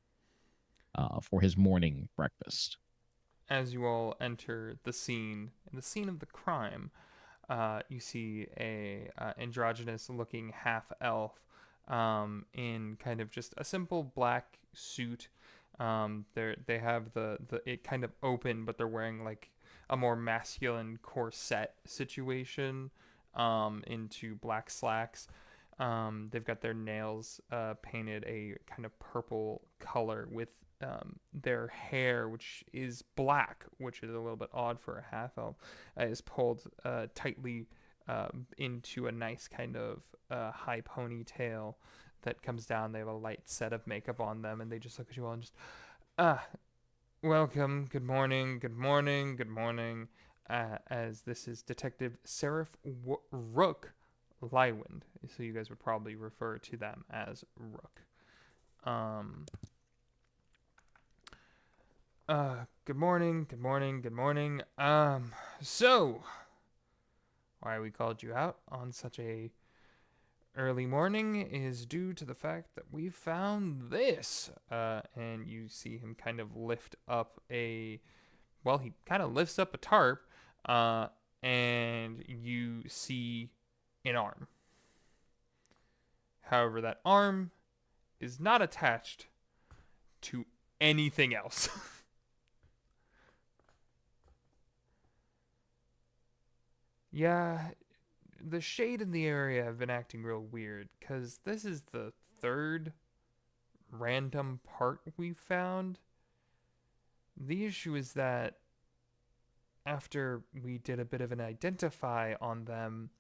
for his morning breakfast. As you all enter the scene of the crime, you see a androgynous-looking half-elf in kind of just a simple black suit. They have the it kind of open, but they're wearing like a more masculine corset situation into black slacks. They've got their nails painted a kind of purple color with their hair, which is black, which is a little bit odd for a half elf, is pulled tightly into a nice kind of high ponytail that comes down. They have a light set of makeup on them, and they just look at you all and just, ah, welcome, good morning, good morning, good morning. As this is Detective Seraph Rook Lywind, so you guys would probably refer to them as Rook. Good morning, good morning, good morning. So why we called you out on such a early morning is due to the fact that we found this. And you see him kind of lift up he kind of lifts up a tarp, and you see an arm. However, that arm is not attached to anything else. Yeah, the shade in the area have been acting real weird, because this is the third random part we found. The issue is that after we did a bit of an identify on them,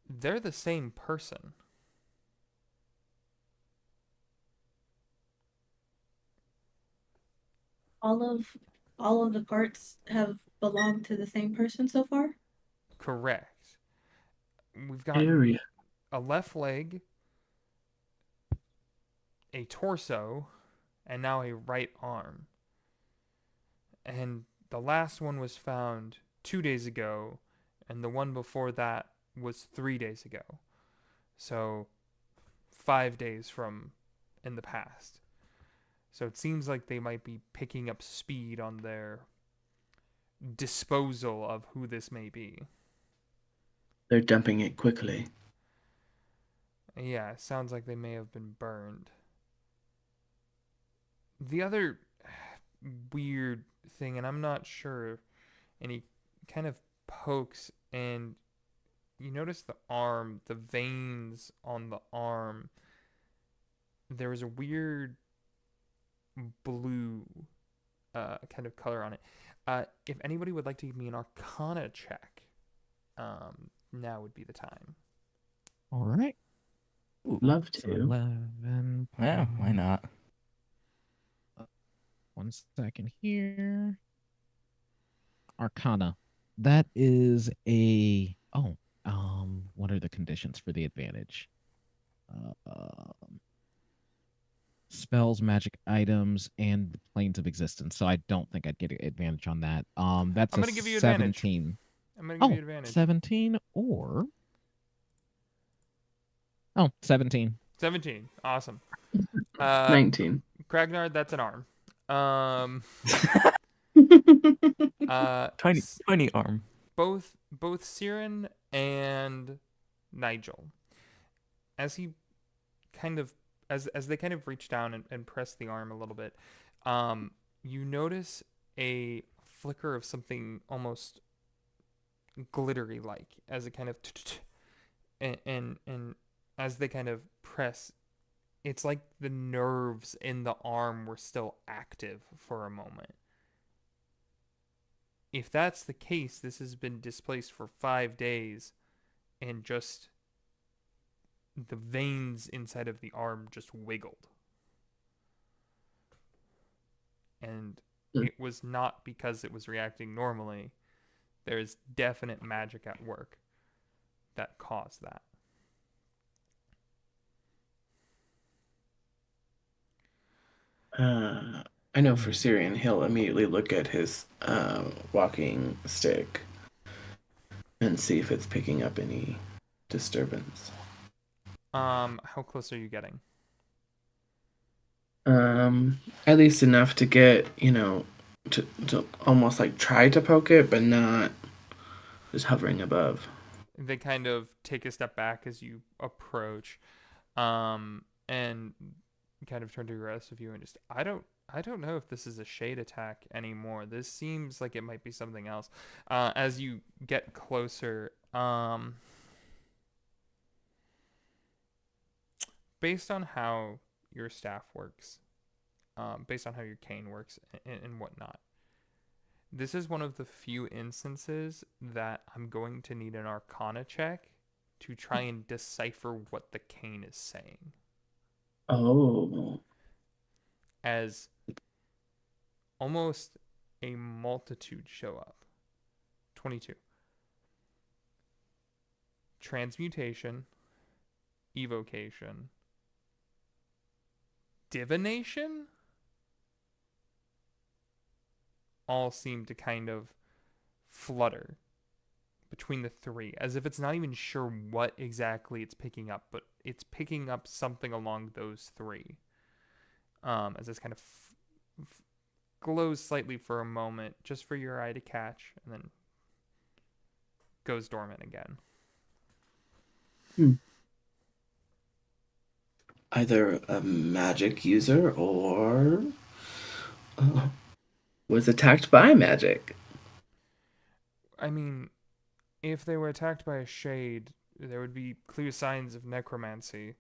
they're the same person. All of the parts have belonged to the same person so far? Correct. We've got Area. a left leg, a torso, and now a right arm. And the last one was found 2 days ago, and the one before that was 3 days ago. So 5 days from in the past. So it seems like they might be picking up speed on their disposal of who this may be. They're dumping it quickly. Yeah, it sounds like they may have been burned. The other weird thing, and I'm not sure, and he kind of pokes, and you notice the arm, the veins on the arm. There was a weird blue kind of color on it. If anybody would like to give me an Arcana check, now would be the time. All right. Love So to. 11. Yeah, why not? 1 second here. Arcana. That is a what are the conditions for the advantage? Spells, magic items, and the planes of existence. So I don't think I'd get an advantage on that. That's I'm a gonna give you advantage. 17. I'm going to give you advantage. 17 or 17. 17. Awesome. 19. Kragnard, that's an arm. Tiny arm. Both Siren and Nigel. as he kind of as they kind of reach down and press the arm a little bit, you notice a flicker of something almost glittery like as it kind of and as they kind of press, it's like the nerves in the arm were still active for a moment. If that's the case, this has been displaced for 5 days, and just the veins inside of the arm just wiggled. And it was not because it was reacting normally. There's definite magic at work that caused that. I know for Syrian, he'll immediately look at his walking stick and see if it's picking up any disturbance. How close are you getting? At least enough to get, to almost like try to poke it, but not just hovering above. They kind of take a step back as you approach, and kind of turn to the rest of you and just, I don't know if this is a shade attack anymore. This seems like it might be something else. As you get closer, based on how your staff works, based on how your cane works and whatnot, this is one of the few instances that I'm going to need an Arcana check to try and decipher what the cane is saying. Oh. As almost a multitude show up. 22. Transmutation, evocation, divination all seem to kind of flutter between the three, as if it's not even sure what exactly it's picking up, but it's picking up something along those three. As this kind of glows slightly for a moment, just for your eye to catch, and then goes dormant again. Either a magic user or was attacked by magic. I mean, if they were attacked by a shade, there would be clear signs of necromancy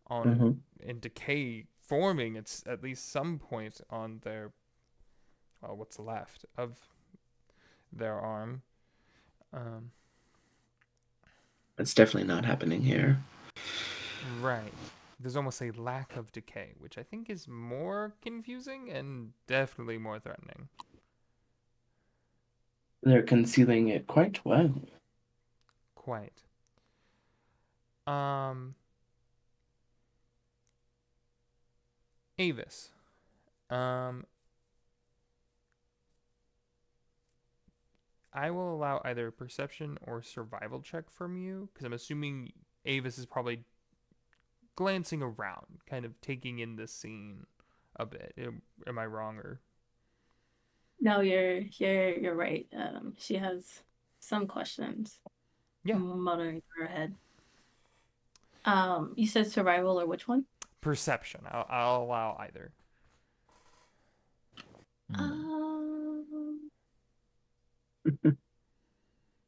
on and decay forming at least some point on their, well, what's left of their arm. It's definitely not happening here. Right. There's almost a lack of decay, which I think is more confusing and definitely more threatening. They're concealing it quite well. Quite. Avis. I will allow either a perception or survival check from you, because I'm assuming Avis is probably glancing around, kind of taking in the scene a bit. Am I wrong, or? No, you're right. She has some questions. Yeah. Muttering through her head. You said survival or which one? Perception. I'll allow either.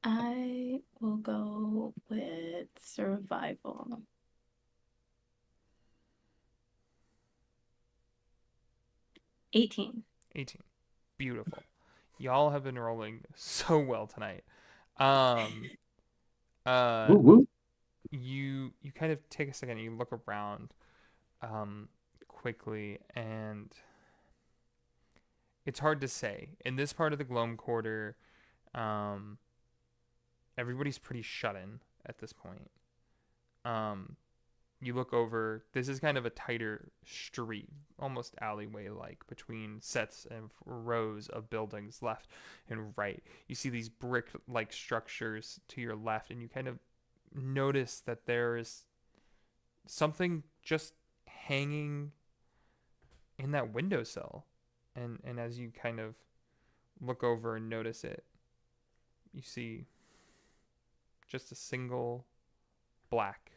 I will go with survival. 18. 18. Beautiful. Y'all have been rolling so well tonight. You kind of take a second and you look around quickly, and it's hard to say. In this part of the Gloam Quarter, everybody's pretty shut in at this point. You look over, this is kind of a tighter street, almost alleyway like, between sets and rows of buildings left and right. You see these brick like structures to your left, and you kind of notice that there is something just hanging in that windowsill. And as you kind of look over and notice it, you see just a single black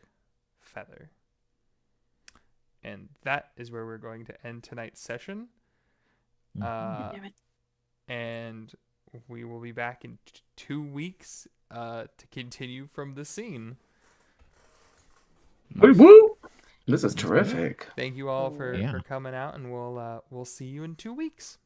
feather. And that is where we're going to end tonight's session. Damn it. And we will be back in 2 weeks to continue from the scene. Woo woo! This is terrific. Thank you all for Yeah. coming out, and we'll see you in 2 weeks.